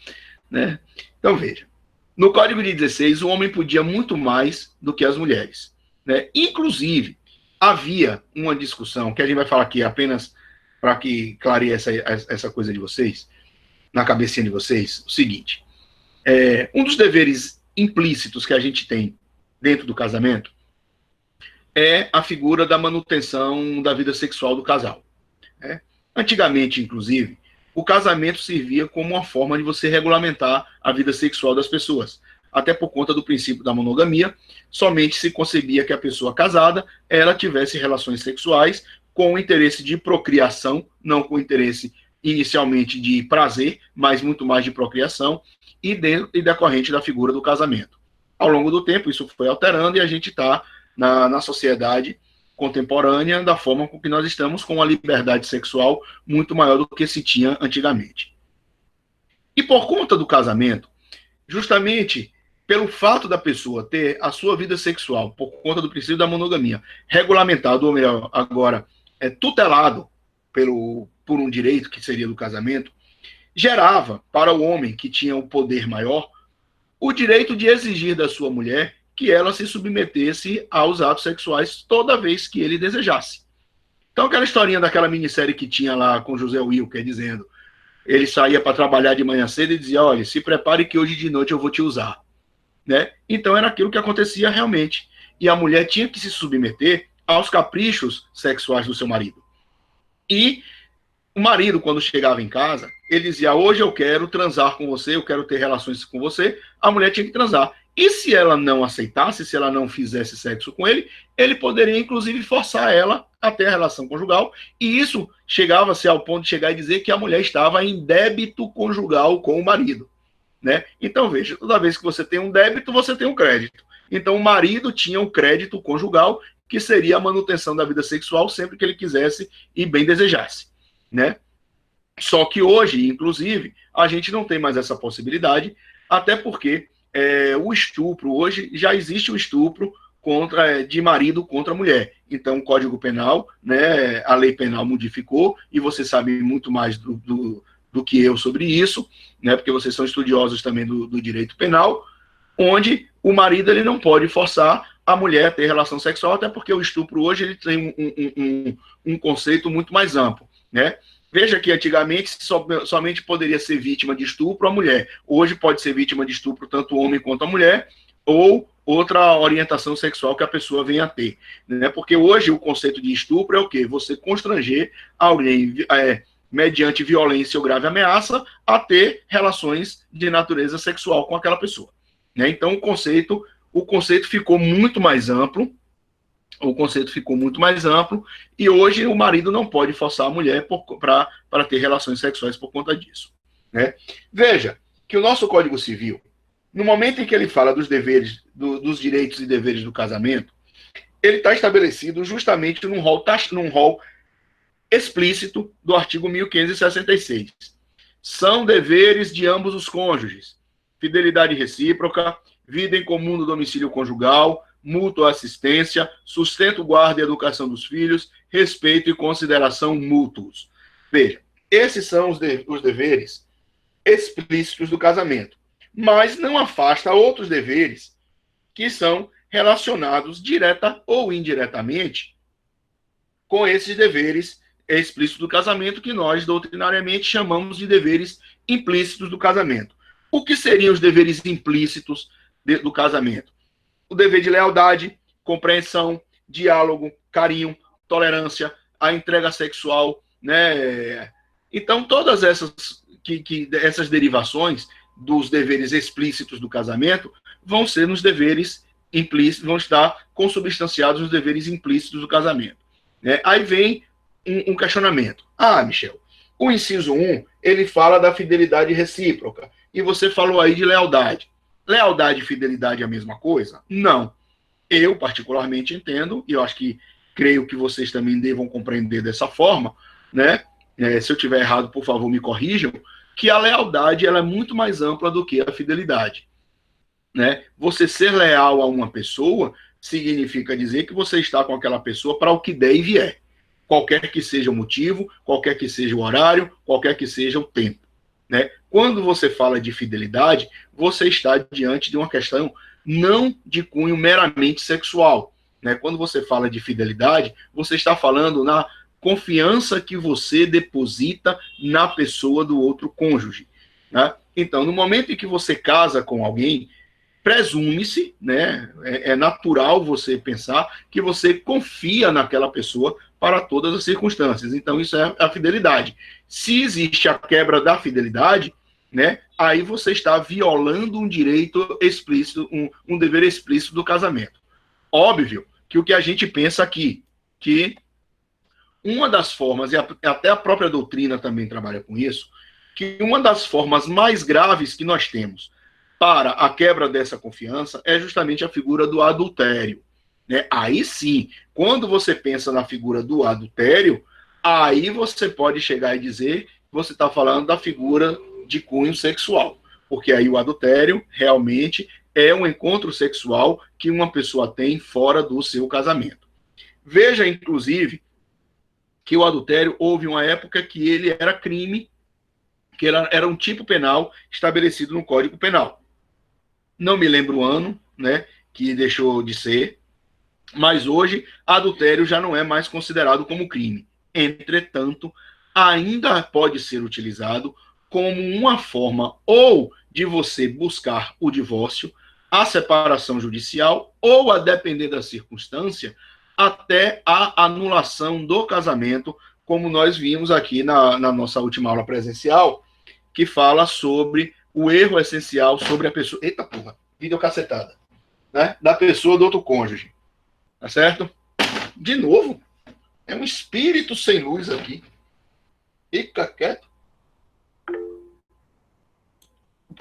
Né? Então, veja. No Código de 16, o homem podia muito mais do que as mulheres. Né? Inclusive, havia uma discussão, que a gente vai falar aqui apenas para que clareie essa coisa de vocês, na cabecinha de vocês, o seguinte. Um dos deveres implícitos que a gente tem dentro do casamento é a figura da manutenção da vida sexual do casal. Né? Antigamente, inclusive, o casamento servia como uma forma de você regulamentar a vida sexual das pessoas. Até por conta do princípio da monogamia, somente se concebia que a pessoa casada, ela tivesse relações sexuais com o interesse de procriação, não com o interesse inicialmente de prazer, mas muito mais de procriação, e decorrente da figura do casamento. Ao longo do tempo, isso foi alterando e a gente está na sociedade contemporânea da forma com que nós estamos, com uma liberdade sexual muito maior do que se tinha antigamente. E por conta do casamento, justamente pelo fato da pessoa ter a sua vida sexual, por conta do princípio da monogamia, regulamentado, ou melhor, agora, tutelado por um direito que seria do casamento, gerava para o homem que tinha o poder maior o direito de exigir da sua mulher que ela se submetesse aos atos sexuais toda vez que ele desejasse. Então, aquela historinha daquela minissérie que tinha lá com José Wilker, dizendo, ele saía para trabalhar de manhã cedo e dizia, olha, se prepare que hoje de noite eu vou te usar. Né? Então, era aquilo que acontecia realmente. E a mulher tinha que se submeter aos caprichos sexuais do seu marido. E o marido, quando chegava em casa, ele dizia, hoje eu quero transar com você, eu quero ter relações com você, a mulher tinha que transar. E se ela não aceitasse, se ela não fizesse sexo com ele, ele poderia, inclusive, forçar ela a ter a relação conjugal, e isso chegava-se ao ponto de chegar e dizer que a mulher estava em débito conjugal com o marido. Né? Então, veja, toda vez que você tem um débito, você tem um crédito. Então, o marido tinha um crédito conjugal, que seria a manutenção da vida sexual sempre que ele quisesse e bem desejasse. Né? Só que hoje, inclusive, a gente não tem mais essa possibilidade, até porque o estupro, hoje já existe o estupro de marido contra mulher. Então, o Código Penal, né, a lei penal modificou, e você sabe muito mais do que eu sobre isso, né, porque vocês são estudiosos também do direito penal, onde o marido ele não pode forçar a mulher a ter relação sexual, até porque o estupro hoje ele tem um conceito muito mais amplo. Né? Veja que antigamente somente poderia ser vítima de estupro a mulher. Hoje pode ser vítima de estupro tanto o homem quanto a mulher, ou outra orientação sexual que a pessoa venha a ter. Né? Porque hoje o conceito de estupro é o quê? Você constranger alguém, mediante violência ou grave ameaça, a ter relações de natureza sexual com aquela pessoa. Né? Então o conceito ficou muito mais amplo, e hoje o marido não pode forçar a mulher para ter relações sexuais por conta disso. Né? Veja que o nosso Código Civil, no momento em que ele fala dos deveres, dos direitos e deveres do casamento, ele está estabelecido justamente num rol explícito do artigo 1566. São deveres de ambos os cônjuges: fidelidade recíproca, vida em comum no domicílio conjugal, mútua assistência, sustento, guarda e educação dos filhos, respeito e consideração mútuos. Veja, esses são os deveres explícitos do casamento, mas não afasta outros deveres que são relacionados direta ou indiretamente com esses deveres explícitos do casamento, que nós doutrinariamente chamamos de deveres implícitos do casamento. O que seriam os deveres implícitos do casamento? O dever de lealdade, compreensão, diálogo, carinho, tolerância, a entrega sexual, né? Então, todas essas derivações dos deveres explícitos do casamento vão ser nos deveres implícitos, vão estar consubstanciados nos deveres implícitos do casamento. Né? Aí vem um questionamento. Michel, o inciso 1, ele fala da fidelidade recíproca, e você falou aí de lealdade. Lealdade e fidelidade é a mesma coisa? Não. Eu, particularmente, entendo, e eu acho que creio que vocês também devam compreender dessa forma, né? Se eu tiver errado, por favor, me corrijam, que a lealdade ela é muito mais ampla do que a fidelidade, né? Você ser leal a uma pessoa significa dizer que você está com aquela pessoa para o que der e vier, qualquer que seja o motivo, qualquer que seja o horário, qualquer que seja o tempo, né? Quando você fala de fidelidade, você está diante de uma questão não de cunho meramente sexual, né? Quando você fala de fidelidade, você está falando na confiança que você deposita na pessoa do outro cônjuge, né? Então, no momento em que você casa com alguém, presume-se, né, é natural você pensar que você confia naquela pessoa para todas as circunstâncias. Então, isso é a fidelidade. Se existe a quebra da fidelidade, né, aí você está violando um direito explícito, um dever explícito do casamento. Óbvio que o que a gente pensa aqui, que uma das formas, e até a própria doutrina também trabalha com isso, que uma das formas mais graves que nós temos para a quebra dessa confiança é justamente a figura do adultério, né? Aí sim, quando você pensa na figura do adultério, aí você pode chegar e dizer que você está falando da figura de cunho sexual, porque aí o adultério realmente é um encontro sexual que uma pessoa tem fora do seu casamento. Veja, inclusive, que o adultério houve uma época que ele era crime, que era um tipo penal estabelecido no Código Penal. Não me lembro o ano, né, que deixou de ser, mas hoje adultério já não é mais considerado como crime. Entretanto, ainda pode ser utilizado como uma forma ou de você buscar o divórcio, a separação judicial ou, a depender da circunstância, até a anulação do casamento, como nós vimos aqui na nossa última aula presencial, que fala sobre o erro essencial sobre a pessoa. Eita porra, videocacetada, né? Da pessoa do outro cônjuge. Tá certo? De novo, é um espírito sem luz aqui. Fica quieto.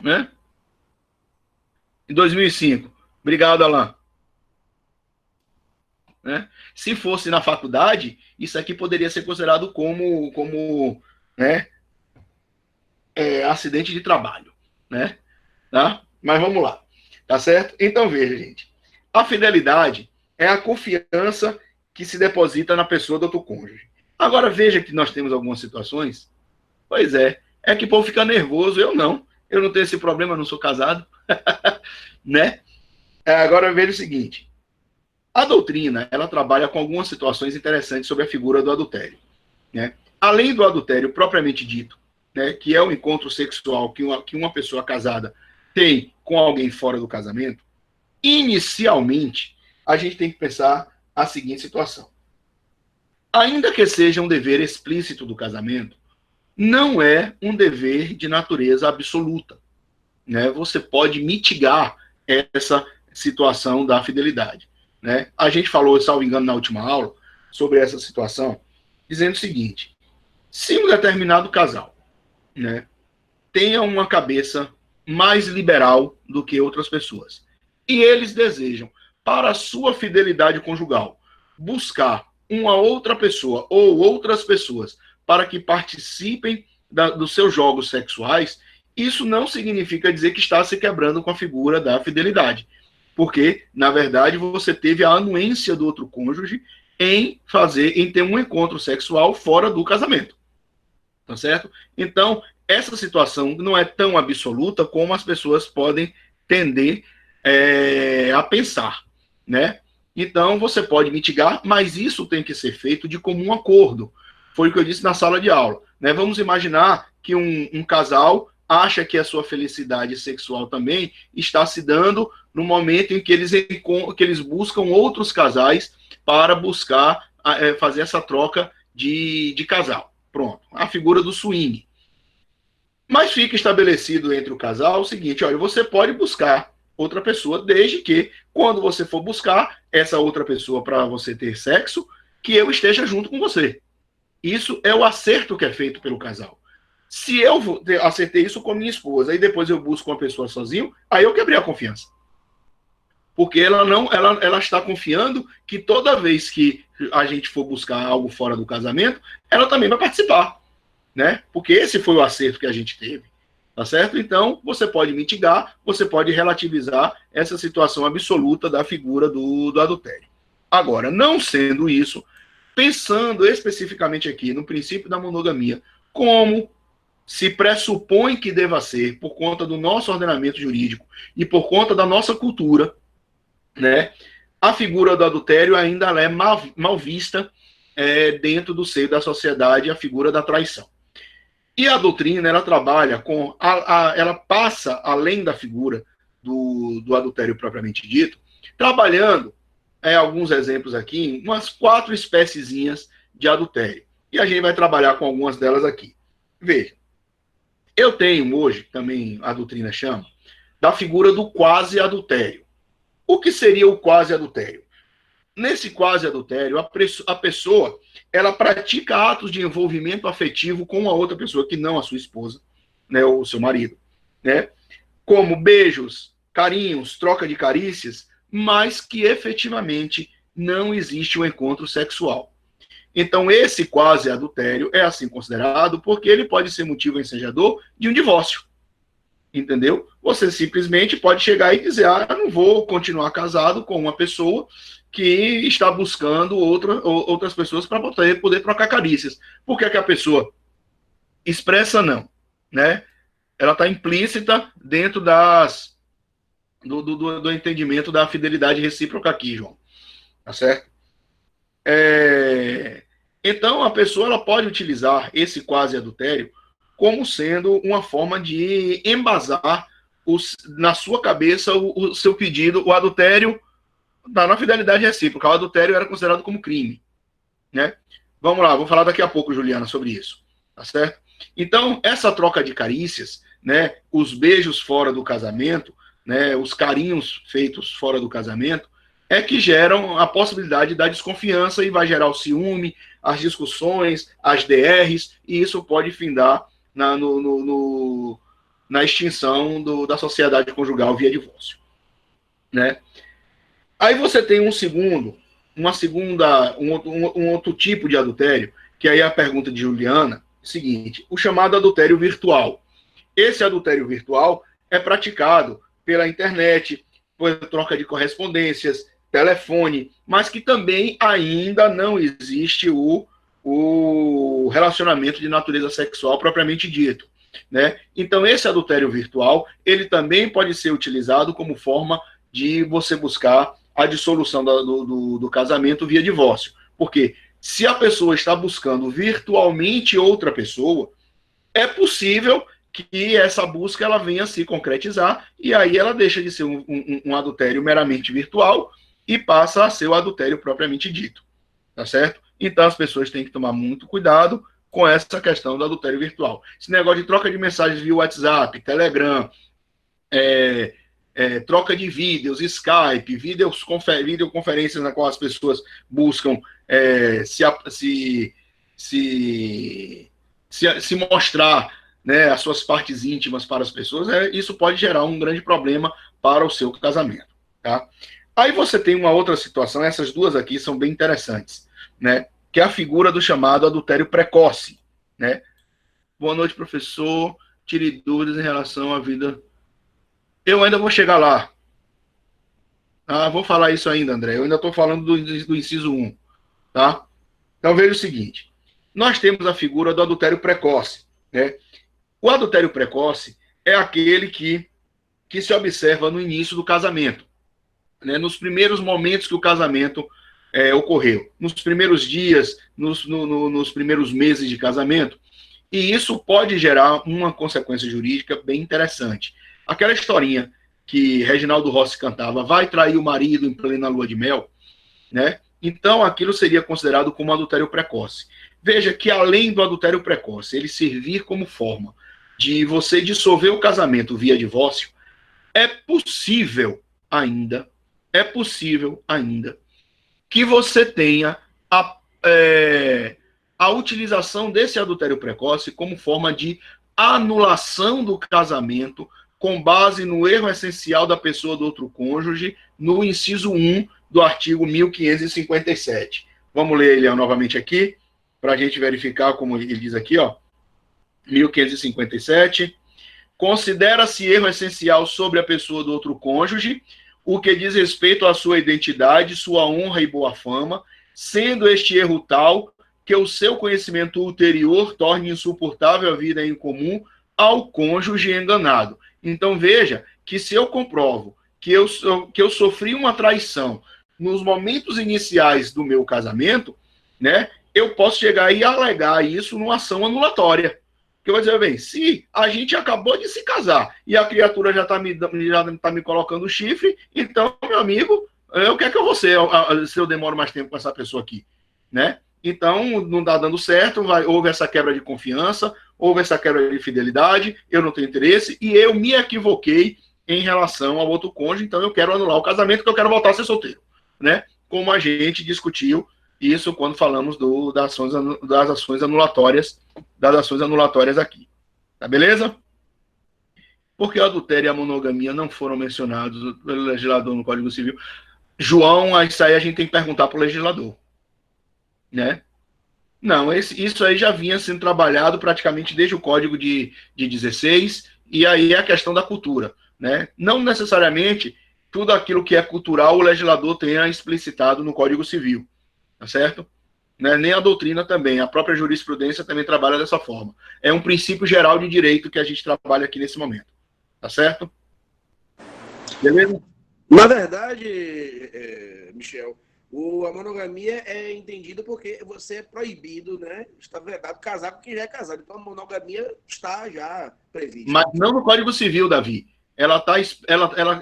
Né? Em 2005. Obrigado, Alan. Né? Se fosse na faculdade, isso aqui poderia ser considerado como né, acidente de trabalho. Né? Tá? Mas vamos lá. Tá certo? Então veja, gente. A fidelidade é a confiança que se deposita na pessoa do outro cônjuge. Agora veja que nós temos algumas situações. Pois é que o povo fica nervoso. Eu não tenho esse problema, não sou casado. Né? Agora veja o seguinte. A doutrina, ela trabalha com algumas situações interessantes sobre a figura do adultério. Né? Além do adultério propriamente dito, né, que é o encontro sexual que uma pessoa casada tem com alguém fora do casamento, inicialmente, a gente tem que pensar a seguinte situação. Ainda que seja um dever explícito do casamento, não é um dever de natureza absoluta. Né? Você pode mitigar essa situação da fidelidade. Né? A gente falou, salvo engano, na última aula, sobre essa situação, dizendo o seguinte: se um determinado casal, né, tenha uma cabeça mais liberal do que outras pessoas, e eles desejam, para a sua fidelidade conjugal, buscar uma outra pessoa ou outras pessoas para que participem dos seus jogos sexuais, isso não significa dizer que está se quebrando com a figura da fidelidade. Porque, na verdade, você teve a anuência do outro cônjuge em ter um encontro sexual fora do casamento. Tá certo? Então, essa situação não é tão absoluta como as pessoas podem tender a pensar, né? Então, você pode mitigar, mas isso tem que ser feito de comum acordo. Foi o que eu disse na sala de aula. Né? Vamos imaginar que um casal acha que a sua felicidade sexual também está se dando no momento em que eles buscam outros casais para buscar fazer essa troca de casal. Pronto, a figura do swing. Mas fica estabelecido entre o casal o seguinte: olha, você pode buscar outra pessoa, desde que, quando você for buscar essa outra pessoa para você ter sexo, que eu esteja junto com você. Isso é o acerto que é feito pelo casal. Se eu acertei isso com a minha esposa e depois eu busco uma pessoa sozinho, aí eu quebrei a confiança. porque ela está confiando que toda vez que a gente for buscar algo fora do casamento, ela também vai participar, né? Porque esse foi o acerto que a gente teve, tá certo? Então, você pode mitigar, você pode relativizar essa situação absoluta da figura do adultério. Agora, não sendo isso, pensando especificamente aqui no princípio da monogamia, como se pressupõe que deva ser por conta do nosso ordenamento jurídico e por conta da nossa cultura, né? A figura do adultério ainda é mal vista dentro do seio da sociedade, a figura da traição. E a doutrina, ela trabalha com, ela passa além da figura do adultério propriamente dito, trabalhando, alguns exemplos aqui, umas 4 espéciezinhas de adultério. E a gente vai trabalhar com algumas delas aqui. Veja, eu tenho hoje, também a doutrina chama, da figura do quase adultério. O que seria o quase adultério? Nesse quase adultério, a pessoa, ela pratica atos de envolvimento afetivo com uma outra pessoa que não a sua esposa, né, ou o seu marido, né? Como beijos, carinhos, troca de carícias, mas que efetivamente não existe um encontro sexual. Então, esse quase adultério é assim considerado porque ele pode ser motivo ensejador de um divórcio. Entendeu? Você simplesmente pode chegar e dizer, eu não vou continuar casado com uma pessoa que está buscando outras pessoas para poder trocar carícias. Por que a pessoa expressa não? Né? Ela está implícita dentro do entendimento da fidelidade recíproca aqui, João. Tá certo? Então, a pessoa ela pode utilizar esse quase adultério como sendo uma forma de embasar na sua cabeça o seu pedido. O adultério está na fidelidade recíproca. O adultério era considerado como crime, né? Vamos lá, vou falar daqui a pouco, Juliana, sobre isso, tá certo? Então, essa troca de carícias, né, os beijos fora do casamento, né, os carinhos feitos fora do casamento, é que geram a possibilidade da desconfiança e vai gerar o ciúme, as discussões, as DRs, e isso pode findar na extinção da sociedade conjugal via divórcio, né? Aí você tem um outro tipo de adultério, que aí é a pergunta de Juliana, seguinte, o chamado adultério virtual. Esse adultério virtual é praticado pela internet, por troca de correspondências, telefone, mas que também ainda não existe o relacionamento de natureza sexual propriamente dito, né? Então, esse adultério virtual, ele também pode ser utilizado como forma de você buscar a dissolução do casamento via divórcio. Porque se a pessoa está buscando virtualmente outra pessoa, é possível que essa busca ela venha a se concretizar e aí ela deixa de ser um adultério meramente virtual e passa a ser o adultério propriamente dito, tá certo? Então as pessoas têm que tomar muito cuidado com essa questão do adultério virtual. Esse negócio de troca de mensagens via WhatsApp, Telegram, troca de vídeos, Skype, videoconferências na qual as pessoas buscam se mostrar, né, as suas partes íntimas para as pessoas, isso pode gerar um grande problema para o seu casamento, tá? Aí você tem uma outra situação, essas duas aqui são bem interessantes, né? Que é a figura do chamado adultério precoce, né? Boa noite, professor. Tire dúvidas em relação à vida. Eu ainda vou chegar lá. Vou falar isso ainda, André. Eu ainda estou falando do inciso 1, tá? Então veja o seguinte. Nós temos a figura do adultério precoce, né? O adultério precoce é aquele que se observa no início do casamento, né? Nos primeiros momentos que o casamento ocorreu, nos primeiros dias, nos primeiros meses de casamento, e isso pode gerar uma consequência jurídica bem interessante. Aquela historinha que Reginaldo Rossi cantava, vai trair o marido em plena lua de mel, né? Então aquilo seria considerado como adultério precoce. Veja que além do adultério precoce, ele servir como forma de você dissolver o casamento via divórcio, é possível ainda que você tenha a utilização desse adultério precoce como forma de anulação do casamento com base no erro essencial da pessoa do outro cônjuge, no inciso 1 do artigo 1557. Vamos ler ele novamente aqui, para a gente verificar como ele diz aqui, ó. 1557. Considera-se erro essencial sobre a pessoa do outro cônjuge o que diz respeito à sua identidade, sua honra e boa fama, sendo este erro tal que o seu conhecimento ulterior torne insuportável a vida em comum ao cônjuge enganado. Então, veja que se eu comprovo que eu sofri uma traição nos momentos iniciais do meu casamento, né, eu posso chegar e alegar isso numa ação anulatória. Que eu vou dizer, bem, se a gente acabou de se casar e a criatura já está me colocando chifre, então, meu amigo, o que é que eu vou ser se eu demoro mais tempo com essa pessoa aqui, né? Então, não está dando certo, houve essa quebra de confiança, houve essa quebra de fidelidade, eu não tenho interesse e eu me equivoquei em relação ao outro cônjuge, então eu quero anular o casamento, porque eu quero voltar a ser solteiro, né? Como a gente discutiu isso quando falamos das ações anulatórias aqui. Tá beleza? Porque o adultério e a monogamia não foram mencionados pelo legislador no Código Civil. João, isso aí a gente tem que perguntar para o legislador, né? Não, isso aí já vinha sendo trabalhado praticamente desde o Código de 16, e aí é a questão da cultura, né? Não necessariamente tudo aquilo que é cultural o legislador tenha explicitado no Código Civil, tá certo? Né? Nem a doutrina também, a própria jurisprudência também trabalha dessa forma. É um princípio geral de direito que a gente trabalha aqui nesse momento, tá certo? Beleza? Na verdade, Michel, a monogamia é entendida porque você é proibido, né? Está vedado casar com quem já é casado. Então a monogamia está já prevista. Mas não no Código Civil, Davi. Ela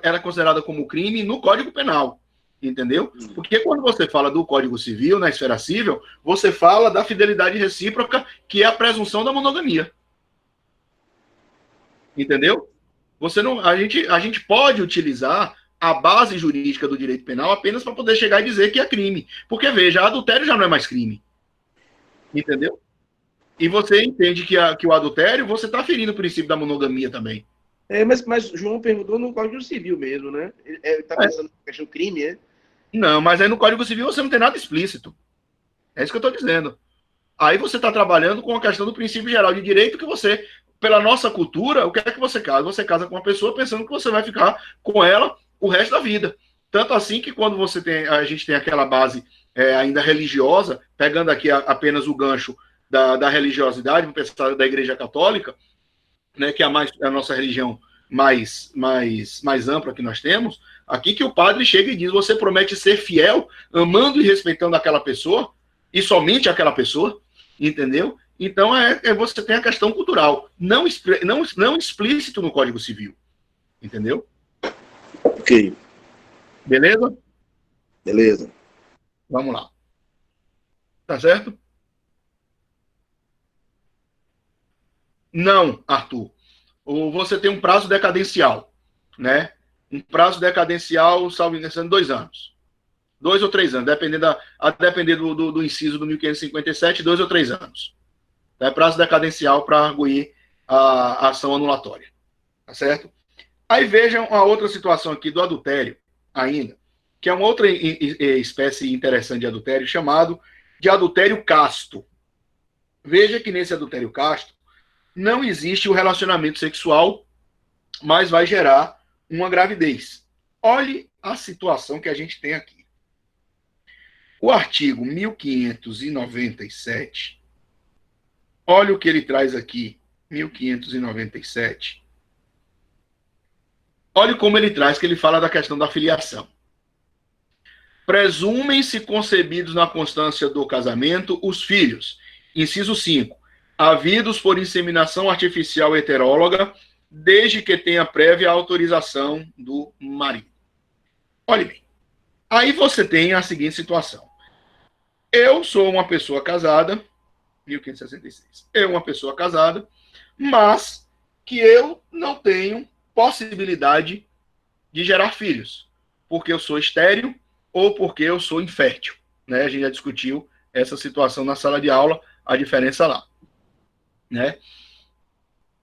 é considerada como crime no Código Penal. Entendeu? Porque quando você fala do Código Civil, na esfera civil, você fala da fidelidade recíproca, que é a presunção da monogamia. Entendeu? A gente pode utilizar a base jurídica do direito penal apenas para poder chegar e dizer que é crime. Porque, veja, adultério já não é mais crime. Entendeu? E você entende que o adultério, você está ferindo o princípio da monogamia também. Mas João perguntou no Código Civil mesmo, né? Ele está pensando na questão do crime, né? Não, mas aí no Código Civil você não tem nada explícito. É isso que eu estou dizendo. Aí você está trabalhando com a questão do princípio geral de direito, que você, pela nossa cultura, o que é que você casa? Você casa com uma pessoa pensando que você vai ficar com ela o resto da vida. Tanto assim que quando a gente tem aquela base ainda religiosa, pegando aqui apenas o gancho da religiosidade, vamos pensar da Igreja Católica, né, que é a nossa religião mais ampla que nós temos, aqui que o padre chega e diz, você promete ser fiel, amando e respeitando aquela pessoa, e somente aquela pessoa, entendeu? Então, você tem a questão cultural, não explícito no Código Civil, entendeu? Ok. Beleza? Beleza. Vamos lá. Tá certo? Não, Arthur. Ou você tem um prazo decadencial, né? Um prazo decadencial, salvo engano, sendo 2 anos. 2 ou 3 anos, a depender do inciso do 1557, 2 ou 3 anos. É prazo decadencial para arguir a ação anulatória. Tá certo? Aí vejam a outra situação aqui do adultério, ainda, que é uma outra espécie interessante de adultério, chamado de adultério casto. Veja que nesse adultério casto, não existe o relacionamento sexual, mas vai gerar uma gravidez. Olhe a situação que a gente tem aqui. O artigo 1597, olha o que ele traz aqui, 1597. Olha como ele traz, que ele fala da questão da filiação. Presumem-se concebidos na constância do casamento os filhos. Inciso 5. Havidos por inseminação artificial heteróloga, desde que tenha prévia autorização do marido. Olhe bem. Aí você tem a seguinte situação. Eu sou uma pessoa casada, 1566. Eu uma pessoa casada, mas que eu não tenho possibilidade de gerar filhos, porque eu sou estéril ou porque eu sou infértil, né? A gente já discutiu essa situação na sala de aula, a diferença lá, né?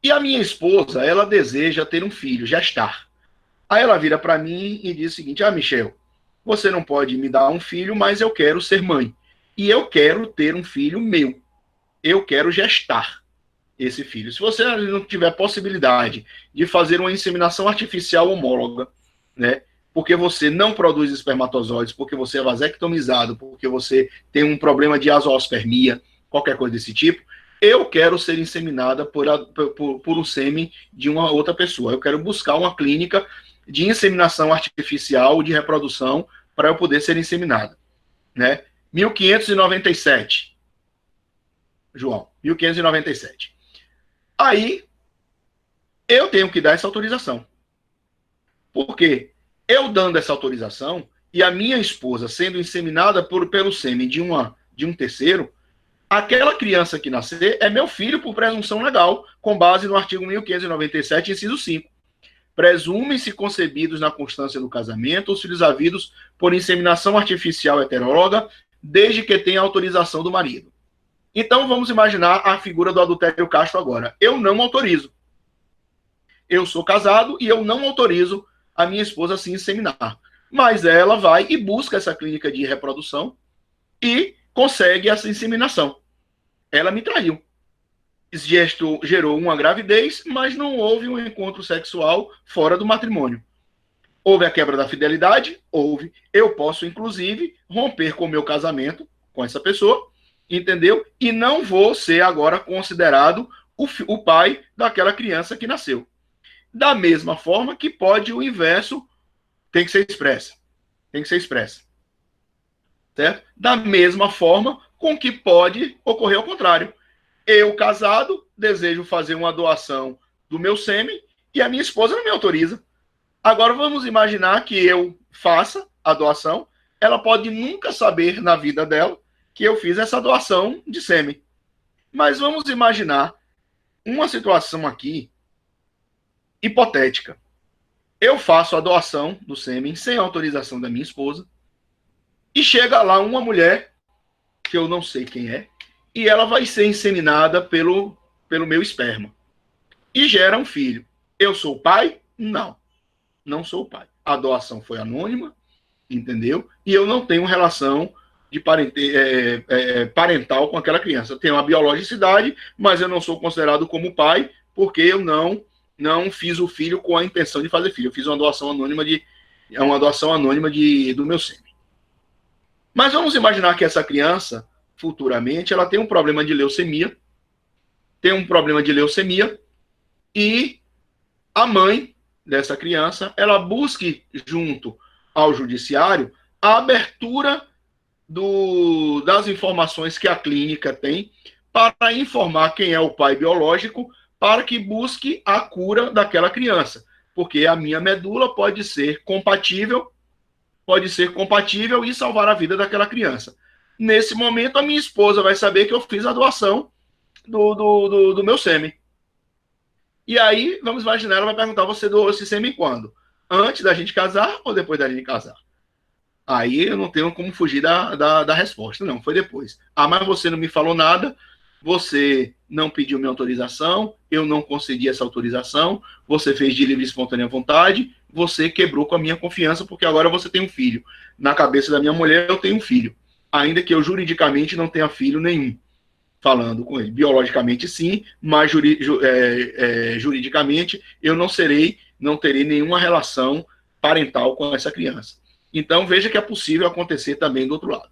E a minha esposa, ela deseja ter um filho, gestar. Aí ela vira para mim e diz o seguinte: Michel, você não pode me dar um filho, mas eu quero ser mãe. E eu quero ter um filho meu. Eu quero gestar esse filho. Se você não tiver possibilidade de fazer uma inseminação artificial homóloga, né? Porque você não produz espermatozoides, porque você é vasectomizado, porque você tem um problema de azoospermia, qualquer coisa desse tipo, eu quero ser inseminada por um sêmen de uma outra pessoa. Eu quero buscar uma clínica de inseminação artificial, de reprodução, para eu poder ser inseminada. Né? 1597, João, 1597. Aí, eu tenho que dar essa autorização. Por quê? Eu dando essa autorização e a minha esposa sendo inseminada pelo sêmen de um terceiro, aquela criança que nascer é meu filho por presunção legal, com base no artigo 1597, inciso 5. Presumem-se concebidos na constância do casamento os filhos havidos por inseminação artificial heteróloga, desde que tenha autorização do marido. Então, vamos imaginar a figura do adultério casto agora. Eu não autorizo. Eu sou casado e eu não autorizo a minha esposa a se inseminar. Mas ela vai e busca essa clínica de reprodução e consegue essa inseminação. Ela me traiu. Esse gesto gerou uma gravidez, mas não houve um encontro sexual fora do matrimônio. Houve a quebra da fidelidade? Houve. Eu posso, inclusive, romper com o meu casamento com essa pessoa, entendeu? E não vou ser agora considerado o pai daquela criança que nasceu. Da mesma forma que pode o inverso, tem que ser expressa. Tem que ser expressa. Certo? Da mesma forma com que pode ocorrer ao contrário. Eu, casado, desejo fazer uma doação do meu sêmen e a minha esposa não me autoriza. Agora vamos imaginar que eu faça a doação, ela pode nunca saber na vida dela que eu fiz essa doação de sêmen. Mas vamos imaginar uma situação aqui hipotética. Eu faço a doação do sêmen sem autorização da minha esposa e chega lá uma mulher, que eu não sei quem é, e ela vai ser inseminada pelo meu esperma. E gera um filho. Eu sou o pai? Não. Não sou o pai. A doação foi anônima, entendeu? E eu não tenho relação de parental com aquela criança. Eu tenho uma biologicidade, mas eu não sou considerado como pai, porque eu não fiz o filho com a intenção de fazer filho. Eu fiz uma doação anônima do meu sêmen. Mas vamos imaginar que essa criança, futuramente, ela tem um problema de leucemia, e a mãe dessa criança, ela busque junto ao judiciário a abertura das informações que a clínica tem para informar quem é o pai biológico para que busque a cura daquela criança, porque a minha medula pode ser compatível e salvar a vida daquela criança. Nesse momento, a minha esposa vai saber que eu fiz a doação do meu sêmen. E aí, vamos imaginar, ela vai perguntar: você doou esse sêmen quando? Antes da gente casar ou depois da gente casar? Aí eu não tenho como fugir da resposta. Não, foi depois. Mas você não me falou nada, você não pediu minha autorização, eu não concedi essa autorização, você fez de livre e espontânea vontade, você quebrou com a minha confiança, porque agora você tem um filho. Na cabeça da minha mulher, eu tenho um filho. Ainda que eu juridicamente não tenha filho nenhum. Falando com ele. Biologicamente, sim, mas juridicamente eu não terei nenhuma relação parental com essa criança. Então, veja que é possível acontecer também do outro lado.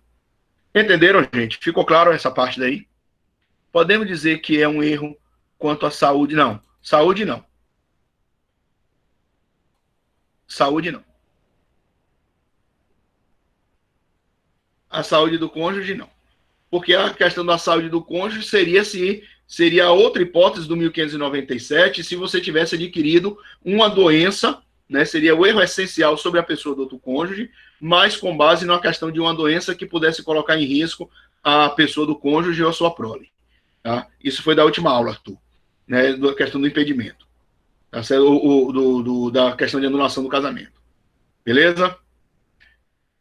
Entenderam, gente? Ficou claro essa parte daí? Podemos dizer que é um erro quanto à saúde? Não. Saúde, não. Saúde, não. A saúde do cônjuge, não. Porque a questão da saúde do cônjuge seria a outra hipótese do 1597, se você tivesse adquirido uma doença, né, seria o erro essencial sobre a pessoa do outro cônjuge, mas com base na questão de uma doença que pudesse colocar em risco a pessoa do cônjuge ou a sua prole. Tá? Isso foi da última aula, Arthur, né, da questão do impedimento. Tá? Da questão de anulação do casamento. Beleza?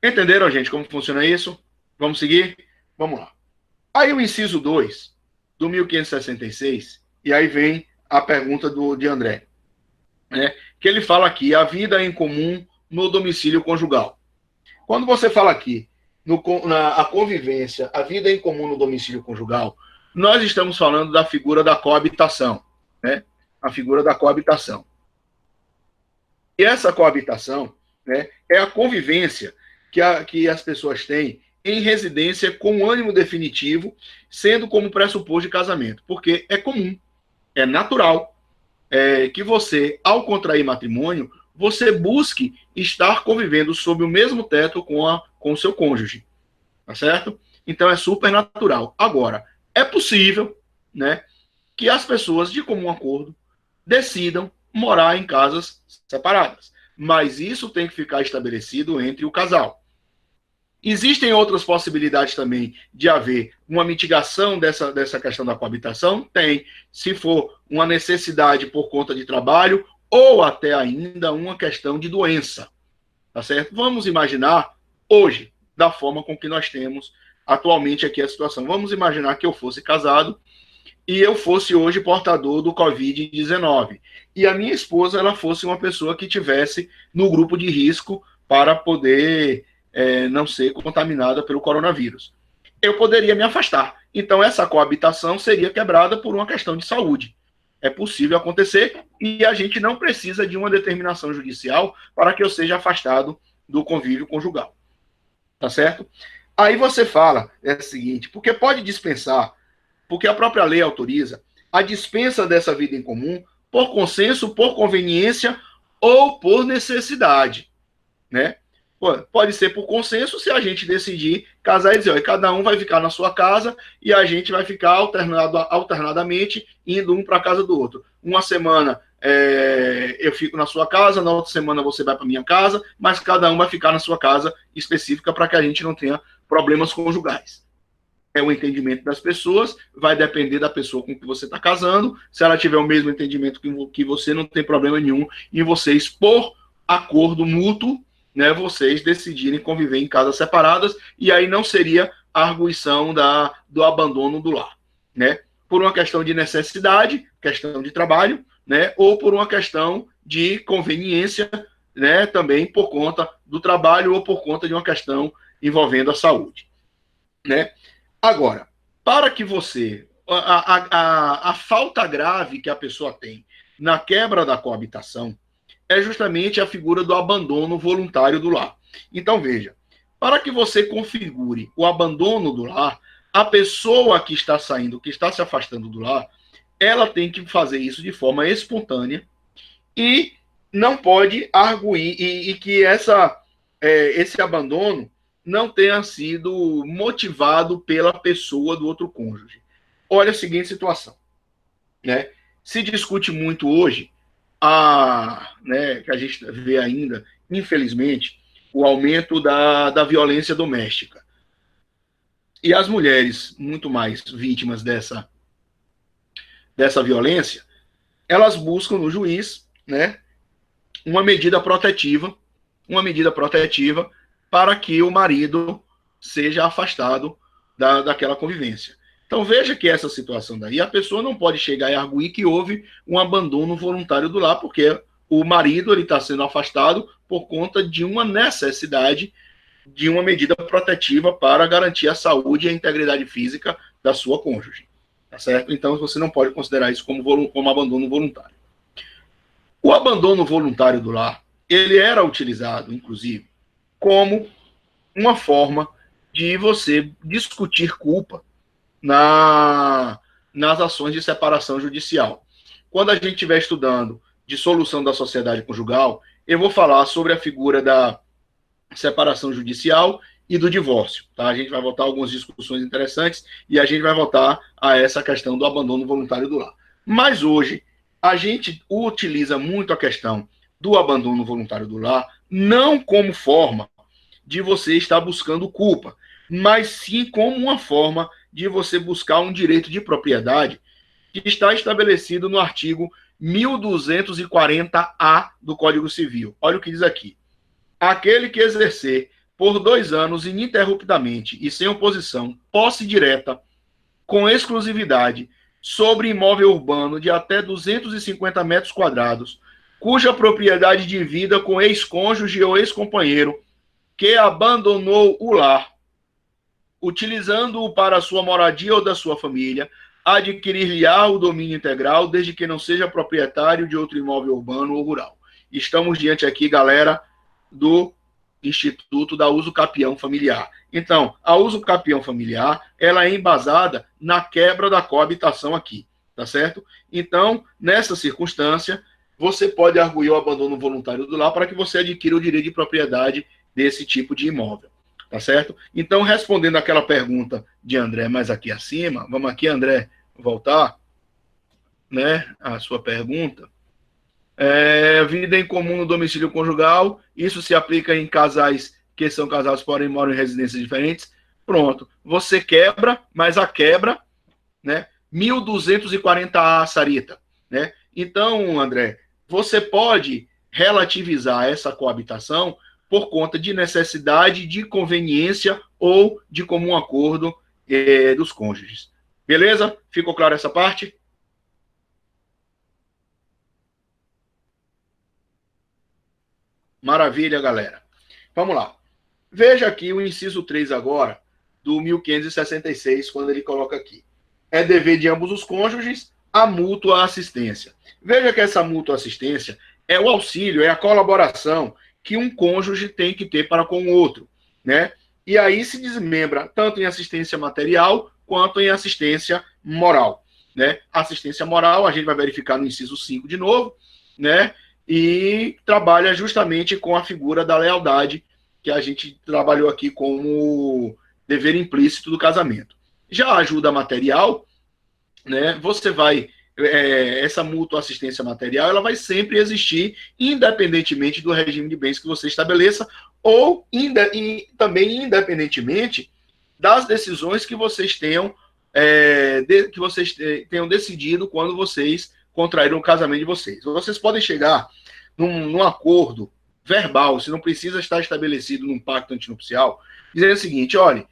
Entenderam, gente, como funciona isso? Vamos seguir? Vamos lá. Aí o inciso 2 do 1566, e aí vem a pergunta de André, né? Que ele fala aqui, a vida em comum no domicílio conjugal. Quando você fala aqui, a convivência, a vida em comum no domicílio conjugal, nós estamos falando da figura da coabitação, né? A figura da coabitação. E essa coabitação, né, é a convivência que as pessoas têm em residência com ânimo definitivo, sendo como pressuposto de casamento, porque é comum, é natural que você, ao contrair matrimônio, você busque estar convivendo sob o mesmo teto com o seu cônjuge, tá certo? Então é super natural. Agora, é possível, né, que as pessoas, de comum acordo, decidam morar em casas separadas, mas isso tem que ficar estabelecido entre o casal. Existem outras possibilidades também de haver uma mitigação dessa questão da coabitação? Tem. Se for uma necessidade por conta de trabalho ou até ainda uma questão de doença, tá certo? Vamos imaginar hoje, da forma com que nós temos atualmente aqui a situação. Vamos imaginar que eu fosse casado e eu fosse hoje portador do Covid-19 e a minha esposa ela fosse uma pessoa que tivesse no grupo de risco para poder não ser contaminada pelo coronavírus. Eu poderia me afastar. Então, essa coabitação seria quebrada por uma questão de saúde. É possível acontecer e a gente não precisa de uma determinação judicial para que eu seja afastado do convívio conjugal. Tá certo? Aí você fala o seguinte, porque pode dispensar, porque a própria lei autoriza a dispensa dessa vida em comum por consenso, por conveniência ou por necessidade, né? Pode ser por consenso se a gente decidir casar e dizer, cada um vai ficar na sua casa e a gente vai ficar alternadamente indo um para a casa do outro. Uma semana eu fico na sua casa, na outra semana você vai para minha casa, mas cada um vai ficar na sua casa específica para que a gente não tenha problemas conjugais. É o entendimento das pessoas, vai depender da pessoa com que você está casando. Se ela tiver o mesmo entendimento que você, não tem problema nenhum em vocês, por acordo mútuo, né, vocês decidirem conviver em casas separadas, e aí não seria a arguição do abandono do lar, né? Por uma questão de necessidade, questão de trabalho, né, ou por uma questão de conveniência, né, também por conta do trabalho ou por conta de uma questão envolvendo a saúde, né? Agora, para que você... A falta grave que a pessoa tem na quebra da coabitação é justamente a figura do abandono voluntário do lar. Então, veja, para que você configure o abandono do lar, a pessoa que está saindo, que está se afastando do lar, ela tem que fazer isso de forma espontânea e não pode arguir, e que esse abandono não tenha sido motivado pela pessoa do outro cônjuge. Olha a seguinte situação, né? Se discute muito hoje né, que a gente vê ainda, infelizmente, o aumento da violência doméstica. E as mulheres, muito mais vítimas dessa violência, elas buscam no juiz, né, uma medida protetiva para que o marido seja afastado daquela convivência. Então, veja que essa situação daí, a pessoa não pode chegar e arguir que houve um abandono voluntário do lar, porque o marido está sendo afastado por conta de uma necessidade de uma medida protetiva para garantir a saúde e a integridade física da sua cônjuge. Tá certo? Então, você não pode considerar isso como abandono voluntário. O abandono voluntário do lar, ele era utilizado, inclusive, como uma forma de você discutir culpa nas ações de separação judicial. Quando a gente estiver estudando dissolução da sociedade conjugal, eu vou falar sobre a figura da separação judicial e do divórcio. Tá? A gente vai voltar a algumas discussões interessantes e a gente vai voltar a essa questão do abandono voluntário do lar. Mas hoje, a gente utiliza muito a questão do abandono voluntário do lar, não como forma de você estar buscando culpa, mas sim como uma forma de você buscar um direito de propriedade que está estabelecido no artigo 1240-A do Código Civil. Olha o que diz aqui. Aquele que exercer por 2 anos ininterruptamente e sem oposição, posse direta, com exclusividade, sobre imóvel urbano de até 250 metros quadrados, cuja propriedade divida com ex-cônjuge ou ex-companheiro que abandonou o lar, utilizando-o para sua moradia ou da sua família, adquirir-lhe-á o domínio integral, desde que não seja proprietário de outro imóvel urbano ou rural. Estamos diante aqui, galera, do Instituto da Uso Capião Familiar. Então, a Uso Capião Familiar, ela é embasada na quebra da coabitação aqui, tá certo? Então, nessa circunstância, você pode arguir o abandono voluntário do lar para que você adquira o direito de propriedade desse tipo de imóvel, tá certo? Então, respondendo aquela pergunta de André, mais aqui acima, vamos aqui, André, voltar, né, a sua pergunta. Vida em comum no domicílio conjugal, isso se aplica em casais que são casados, porém moram em residências diferentes. Pronto, você quebra, mas a quebra, né, 1240A, Sarita, né? Então, André, você pode relativizar essa coabitação por conta de necessidade, de conveniência ou de comum acordo dos cônjuges. Beleza? Ficou claro essa parte? Maravilha, galera. Vamos lá. Veja aqui o inciso 3 agora, do 1566, quando ele coloca aqui. É dever de ambos os cônjuges a mútua assistência. Veja que essa mútua assistência é o auxílio, é a colaboração que um cônjuge tem que ter para com o outro, né? E aí se desmembra tanto em assistência material quanto em assistência moral, né? Assistência moral, a gente vai verificar no inciso 5 de novo, né? E trabalha justamente com a figura da lealdade, que a gente trabalhou aqui como dever implícito do casamento. Já a ajuda material, né? Você vai essa mútua assistência material, ela vai sempre existir, independentemente do regime de bens que você estabeleça, ou também independentemente das decisões que vocês tenham decidido quando vocês contraíram o casamento de vocês. Vocês podem chegar num acordo verbal, se não precisa estar estabelecido num pacto antinupcial, dizendo o seguinte: olha,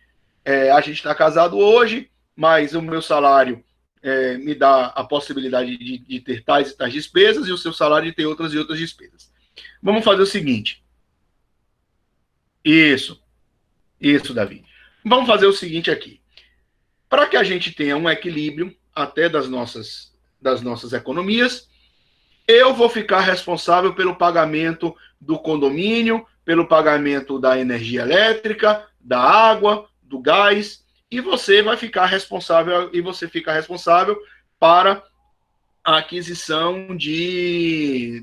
a gente está casado hoje, mas o meu salário me dá a possibilidade de ter tais e tais despesas, e o seu salário de ter outras e outras despesas. Vamos fazer o seguinte. Isso, Davi. Vamos fazer o seguinte aqui. Para que a gente tenha um equilíbrio até das nossas economias, eu vou ficar responsável pelo pagamento do condomínio, pelo pagamento da energia elétrica, da água, do gás, e você vai ficar responsável, para a aquisição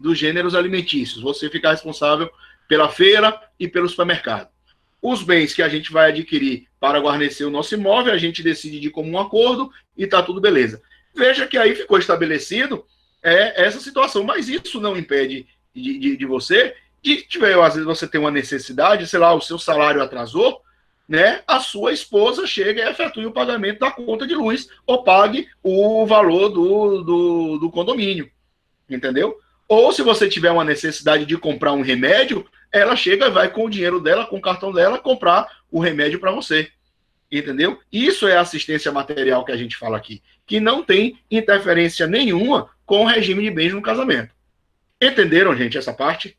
dos gêneros alimentícios. Você fica responsável pela feira e pelo supermercado. Os bens que a gente vai adquirir para guarnecer o nosso imóvel, a gente decide de comum acordo e está tudo beleza. Veja que aí ficou estabelecido essa situação, mas isso não impede de você, às vezes você tem uma necessidade, sei lá, o seu salário atrasou, né? A sua esposa chega e efetue o pagamento da conta de luz ou pague o valor do condomínio, entendeu? Ou se você tiver uma necessidade de comprar um remédio, ela chega e vai com o dinheiro dela, com o cartão dela, comprar o remédio para você, entendeu? Isso é assistência material que a gente fala aqui, que não tem interferência nenhuma com o regime de bens no casamento. Entenderam, gente, essa parte?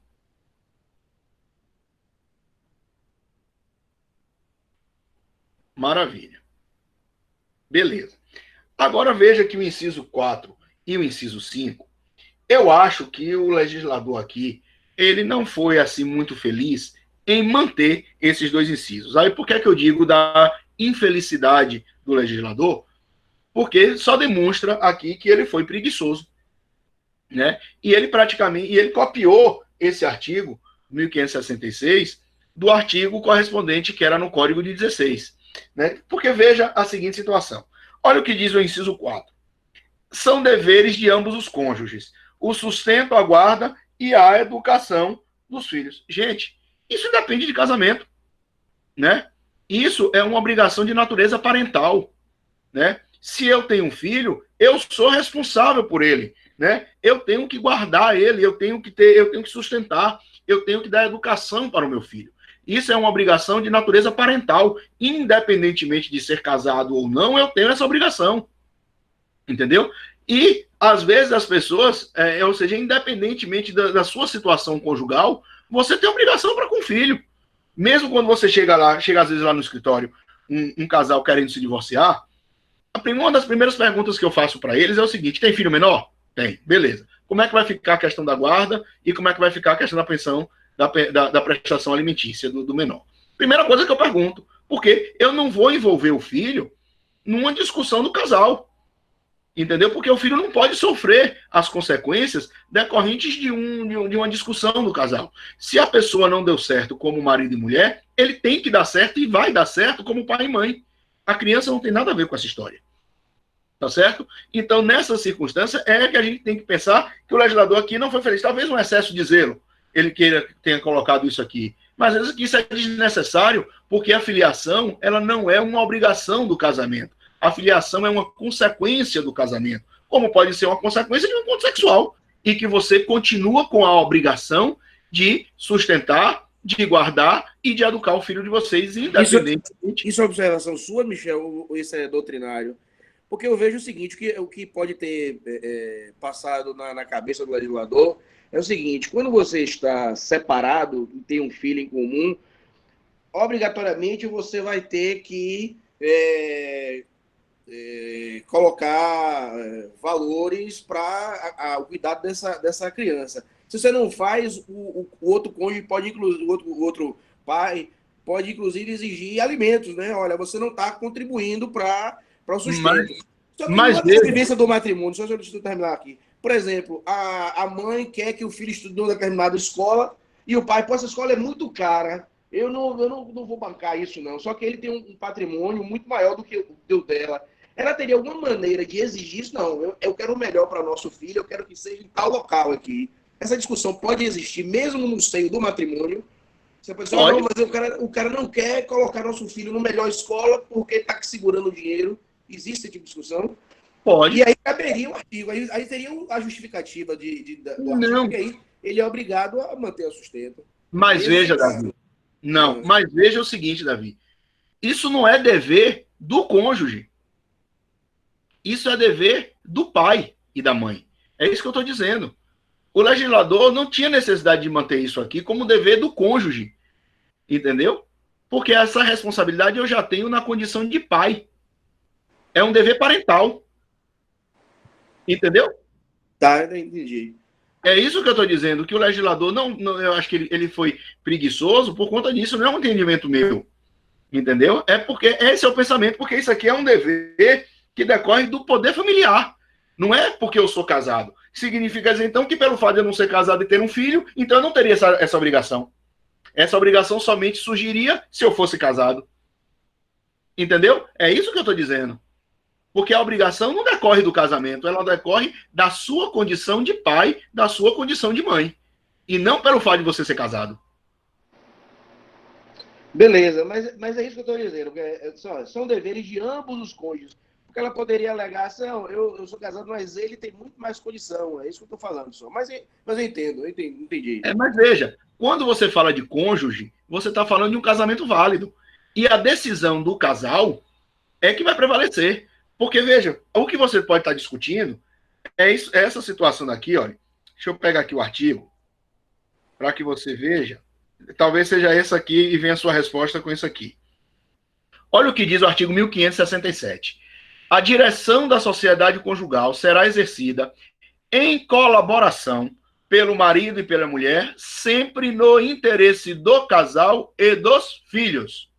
Maravilha. Beleza. Agora veja que o inciso 4 e o inciso 5, eu acho que o legislador aqui, ele não foi assim muito feliz em manter esses dois incisos. Aí por que é que eu digo da infelicidade do legislador? Porque só demonstra aqui que ele foi preguiçoso, né? E ele copiou esse artigo 1566 do artigo correspondente que era no Código de 16. Né? Porque veja a seguinte situação. Olha o que diz o inciso 4. São deveres de ambos os cônjuges o sustento, a guarda e a educação dos filhos. Gente, isso depende de casamento, né? Isso é uma obrigação de natureza parental, né? Se eu tenho um filho, eu sou responsável por ele, né? Eu tenho que guardar ele, eu tenho que sustentar, eu tenho que dar educação para o meu filho. Isso é uma obrigação de natureza parental. Independentemente de ser casado ou não, eu tenho essa obrigação. Entendeu? E, às vezes, as pessoas, ou seja, independentemente da sua situação conjugal, você tem obrigação para com o filho. Mesmo quando você chega às vezes lá no escritório, um casal querendo se divorciar, uma das primeiras perguntas que eu faço para eles é o seguinte: tem filho menor? Tem, beleza. Como é que vai ficar a questão da guarda e como é que vai ficar a questão da pensão, da prestação alimentícia do menor? Primeira coisa que eu pergunto, porque eu não vou envolver o filho numa discussão do casal. Entendeu? Porque o filho não pode sofrer as consequências decorrentes de uma discussão do casal. Se a pessoa não deu certo como marido e mulher, ele tem que dar certo e vai dar certo como pai e mãe. A criança não tem nada a ver com essa história. Tá certo? Então, nessa circunstância, é que a gente tem que pensar que o legislador aqui não foi feliz. Talvez um excesso de zelo ele tenha colocado isso aqui. Mas às vezes isso é desnecessário, porque a filiação ela não é uma obrigação do casamento. A filiação é uma consequência do casamento, como pode ser uma consequência de um encontro sexual, e que você continua com a obrigação de sustentar, de guardar e de educar o filho de vocês, independentemente. Isso é observação sua, Michel, ou isso é doutrinário? Porque eu vejo o seguinte, o que pode ter passado na cabeça do legislador é o seguinte: quando você está separado e tem um filho em comum, obrigatoriamente você vai ter que colocar valores para o cuidado dessa criança. Se você não faz, o outro cônjuge pode, o outro pai pode, inclusive, exigir alimentos, né? Olha, você não está contribuindo para o sustento. Só que na vivência do matrimônio, só deixa eu terminar aqui. Por exemplo, a mãe quer que o filho estude em uma determinada escola e o pai, pô, essa escola é muito cara. Eu não vou bancar isso, não. Só que ele tem um patrimônio muito maior do que o dela. Ela teria alguma maneira de exigir isso? Não, eu quero o melhor para o nosso filho, eu quero que seja em tal local aqui. Essa discussão pode existir, mesmo no seio do matrimônio. Você pode dizer, não, mas o cara não quer colocar nosso filho na melhor escola porque está segurando o dinheiro. Existe esse tipo de discussão? Pode. E aí caberia o artigo, aí seria a justificativa do artigo, porque aí ele é obrigado a manter o sustento. Mas veja, Davi. Não, mas veja o seguinte, Davi. Isso não é dever do cônjuge. Isso é dever do pai e da mãe. É isso que eu estou dizendo. O legislador não tinha necessidade de manter isso aqui como dever do cônjuge. Entendeu? Porque essa responsabilidade eu já tenho na condição de pai. É um dever parental. Entendeu? Tá, eu entendi. É isso que eu estou dizendo, que o legislador eu acho que ele foi preguiçoso por conta disso, não é um entendimento meu. Entendeu? É porque esse é o pensamento, porque isso aqui é um dever que decorre do poder familiar. Não é porque eu sou casado. Significa dizer, então, que pelo fato de eu não ser casado e ter um filho, então eu não teria essa obrigação. Essa obrigação somente surgiria se eu fosse casado. Entendeu? É isso que eu estou dizendo. Porque a obrigação não decorre do casamento, ela decorre da sua condição de pai, da sua condição de mãe. E não pelo fato de você ser casado. Beleza, mas é isso que eu estou dizendo. São deveres de ambos os cônjuges. Porque ela poderia alegar assim, eu sou casado, mas ele tem muito mais condição. É isso que eu estou falando só. Mas eu entendi. Mas veja, quando você fala de cônjuge, você está falando de um casamento válido. E a decisão do casal é que vai prevalecer. Porque, veja, o que você pode estar discutindo é essa situação daqui, olha. Deixa eu pegar aqui o artigo, para que você veja. Talvez seja essa aqui e venha a sua resposta com isso aqui. Olha o que diz o artigo 1567. A direção da sociedade conjugal será exercida em colaboração pelo marido e pela mulher, sempre no interesse do casal e dos filhos.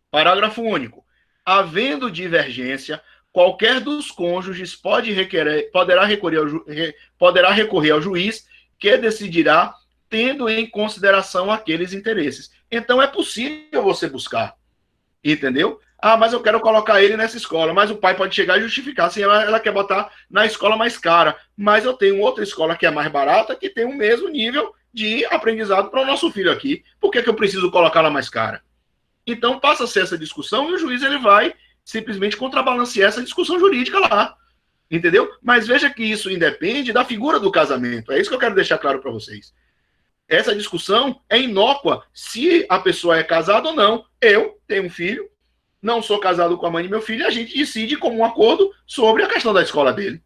Parágrafo único. Havendo divergência, qualquer dos cônjuges poderá recorrer ao juiz, que decidirá tendo em consideração aqueles interesses. Então é possível você buscar. Entendeu? Ah, mas eu quero colocar ele nessa escola. Mas o pai pode chegar e justificar. Assim, ela quer botar na escola mais cara. Mas eu tenho outra escola que é mais barata, que tem o mesmo nível de aprendizado para o nosso filho aqui. Por que eu preciso colocar ela mais cara? Então passa a ser essa discussão e o juiz ele vai simplesmente contrabalancear essa discussão jurídica lá. Entendeu? Mas veja que isso independe da figura do casamento. É isso que eu quero deixar claro para vocês. Essa discussão é inócua se a pessoa é casada ou não. Eu tenho um filho, não sou casado com a mãe de meu filho, a gente decide como um acordo sobre a questão da escola dele.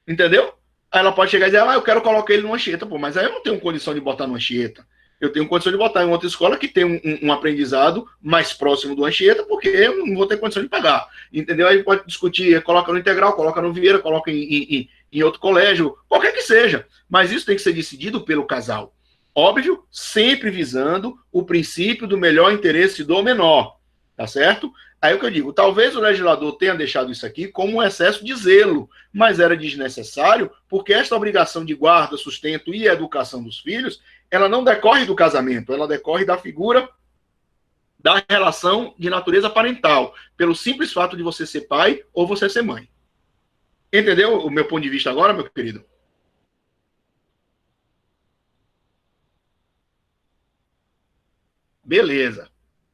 Entendeu? Aí ela pode chegar e dizer, eu quero colocar ele numa Anchieta, pô, mas aí eu não tenho condição de botar numa Anchieta. Eu tenho condição de botar em outra escola que tem um aprendizado mais próximo do Anchieta, porque eu não vou ter condição de pagar. Entendeu? Aí pode discutir, coloca no Integral, coloca no Vieira, coloca em outro colégio, qualquer que seja. Mas isso tem que ser decidido pelo casal. Óbvio, sempre visando o princípio do melhor interesse do menor. Tá certo? Aí o que eu digo, talvez o legislador tenha deixado isso aqui como um excesso de zelo, mas era desnecessário, porque esta obrigação de guarda, sustento e educação dos filhos, ela não decorre do casamento, ela decorre da figura da relação de natureza parental, pelo simples fato de você ser pai ou você ser mãe. Entendeu o meu ponto de vista agora, meu querido? Beleza.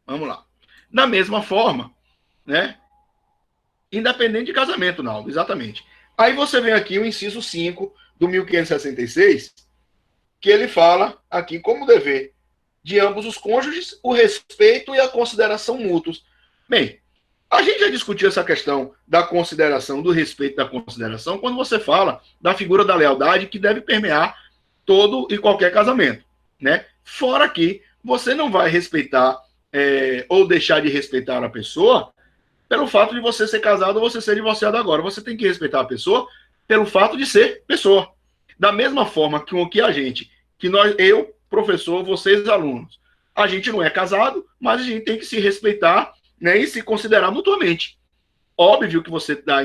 Vamos lá. Da mesma forma, né? Independente de casamento, não, exatamente. Aí você vem aqui o inciso 5 do 1566, que ele fala aqui como dever de ambos os cônjuges o respeito e a consideração mútuos. Bem, a gente já discutiu essa questão da consideração, do respeito e da consideração, quando você fala da figura da lealdade que deve permear todo e qualquer casamento, né? Fora que você não vai respeitar ou deixar de respeitar a pessoa pelo fato de você ser casado ou você ser divorciado agora. Você tem que respeitar a pessoa pelo fato de ser pessoa. Da mesma forma que a gente, eu, professor, vocês, alunos, a gente não é casado, mas a gente tem que se respeitar, né, e se considerar mutuamente. Óbvio que você dá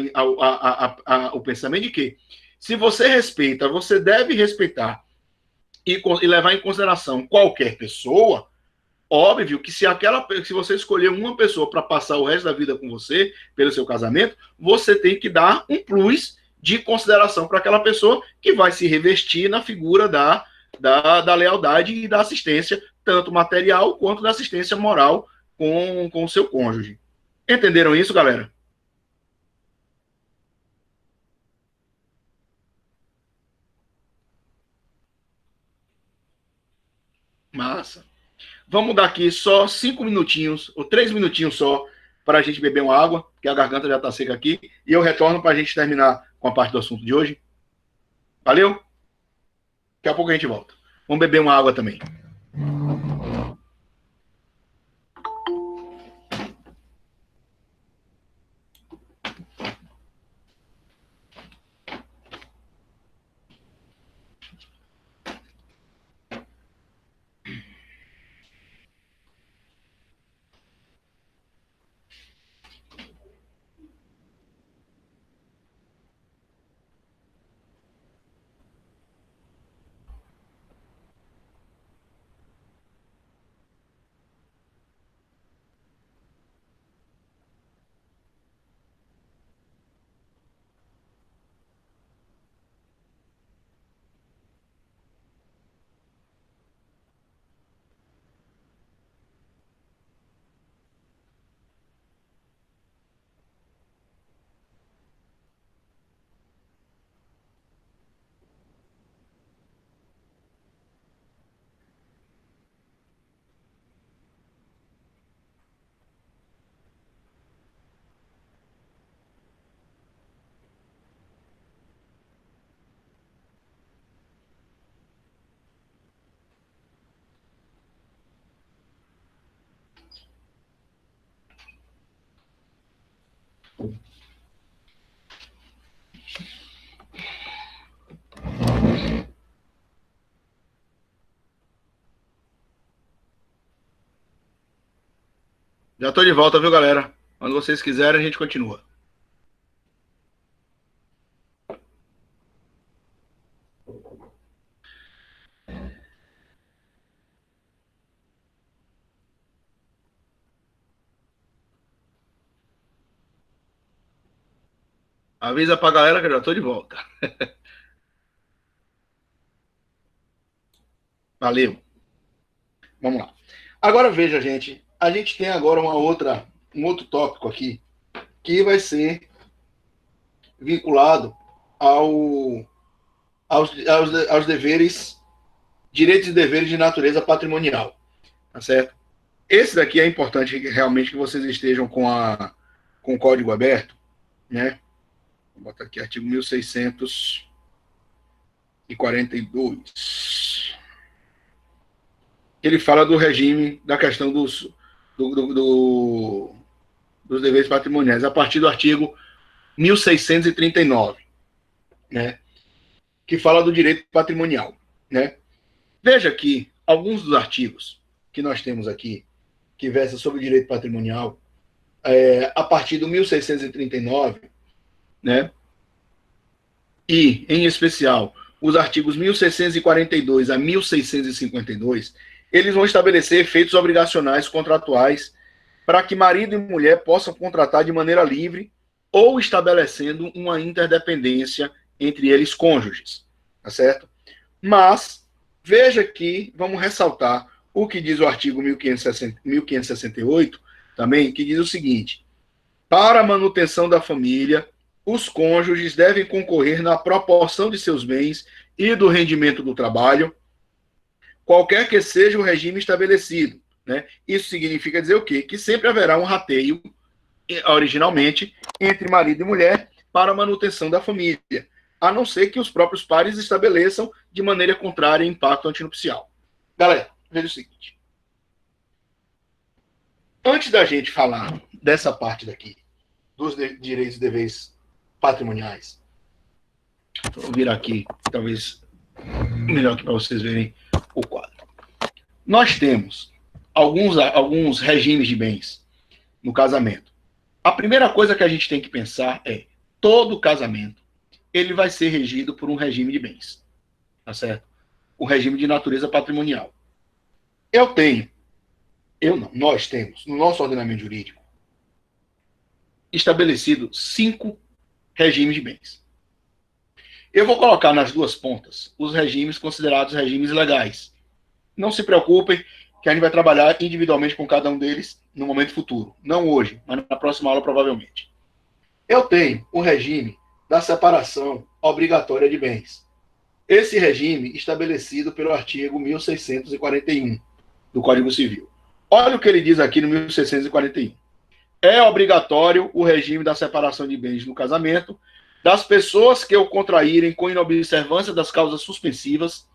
o pensamento de que, se você respeita, você deve respeitar e levar em consideração qualquer pessoa. Óbvio que se você escolher uma pessoa para passar o resto da vida com você, pelo seu casamento, você tem que dar um plus de consideração para aquela pessoa que vai se revestir na figura da lealdade e da assistência, tanto material quanto da assistência moral com o seu cônjuge. Entenderam isso, galera? Massa. Vamos dar aqui só 5 minutinhos, ou 3 minutinhos só, para a gente beber uma água, porque a garganta já está seca aqui, e eu retorno para a gente terminar com a parte do assunto de hoje. Valeu? Daqui a pouco a gente volta. Vamos beber uma água também. Já estou de volta, viu, galera? Quando vocês quiserem, a gente continua. Avisa pra galera que eu já estou de volta. Valeu. Vamos lá. Agora veja, gente. A gente tem agora um outro tópico aqui que vai ser vinculado aos deveres, direitos e deveres de natureza patrimonial. Tá certo? esse daqui é importante realmente que vocês estejam com o código aberto, né? Vou botar aqui artigo 1642. Ele fala do regime, da questão dos deveres patrimoniais, a partir do artigo 1639, né? Que fala do direito patrimonial, né? Veja aqui alguns dos artigos que nós temos aqui, que versam sobre o direito patrimonial, a partir do 1639, né? E, em especial, os artigos 1642 a 1652, eles vão estabelecer efeitos obrigacionais contratuais para que marido e mulher possam contratar de maneira livre ou estabelecendo uma interdependência entre eles cônjuges, tá certo? Mas, veja que, vamos ressaltar o que diz o artigo 1568, também, que diz o seguinte: para a manutenção da família, os cônjuges devem concorrer na proporção de seus bens e do rendimento do trabalho, qualquer que seja o regime estabelecido, né? Isso significa dizer o quê? Que sempre haverá um rateio, originalmente, entre marido e mulher para a manutenção da família, a não ser que os próprios pares estabeleçam de maneira contrária em pacto antinupcial. Galera, veja o seguinte. Antes da gente falar dessa parte daqui, dos direitos e deveres patrimoniais, vou virar aqui, talvez melhor aqui para vocês verem o quadro. Nós temos alguns regimes de bens no casamento. A primeira coisa que a gente tem que pensar é: todo casamento ele vai ser regido por um regime de bens, tá certo? O regime de natureza patrimonial. Nós temos, no nosso ordenamento jurídico, estabelecido 5 regimes de bens. Eu vou colocar nas duas pontas os regimes considerados regimes legais. Não se preocupem que a gente vai trabalhar individualmente com cada um deles no momento futuro. Não hoje, mas na próxima aula provavelmente. Eu tenho o regime da separação obrigatória de bens. Esse regime estabelecido pelo artigo 1641 do Código Civil. Olha o que ele diz aqui no 1641. É obrigatório o regime da separação de bens no casamento das pessoas que o contraírem com inobservância das causas suspensivas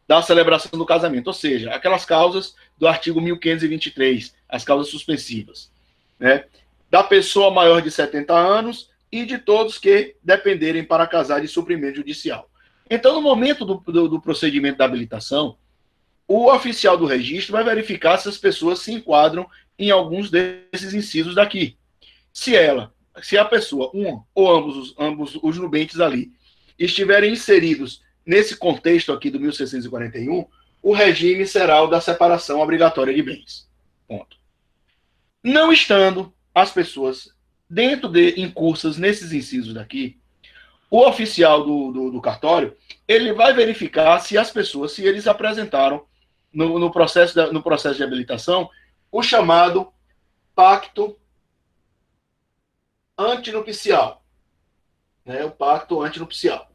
da celebração do casamento, ou seja, aquelas causas do artigo 1523, as causas suspensivas, né? Da pessoa maior de 70 anos e de todos que dependerem para casar de suprimento judicial. Então, no momento do procedimento da habilitação, o oficial do registro vai verificar se as pessoas se enquadram em alguns desses incisos daqui. Se a pessoa, um ou ambos os nubentes ali, estiverem inseridos nesse contexto aqui do 1641, o regime será o da separação obrigatória de bens. Ponto. Não estando as pessoas incursas nesses incisos daqui, o oficial do cartório, ele vai verificar se as pessoas, se eles apresentaram no processo de habilitação, o chamado pacto antinupcial. Né? O pacto antinupcial.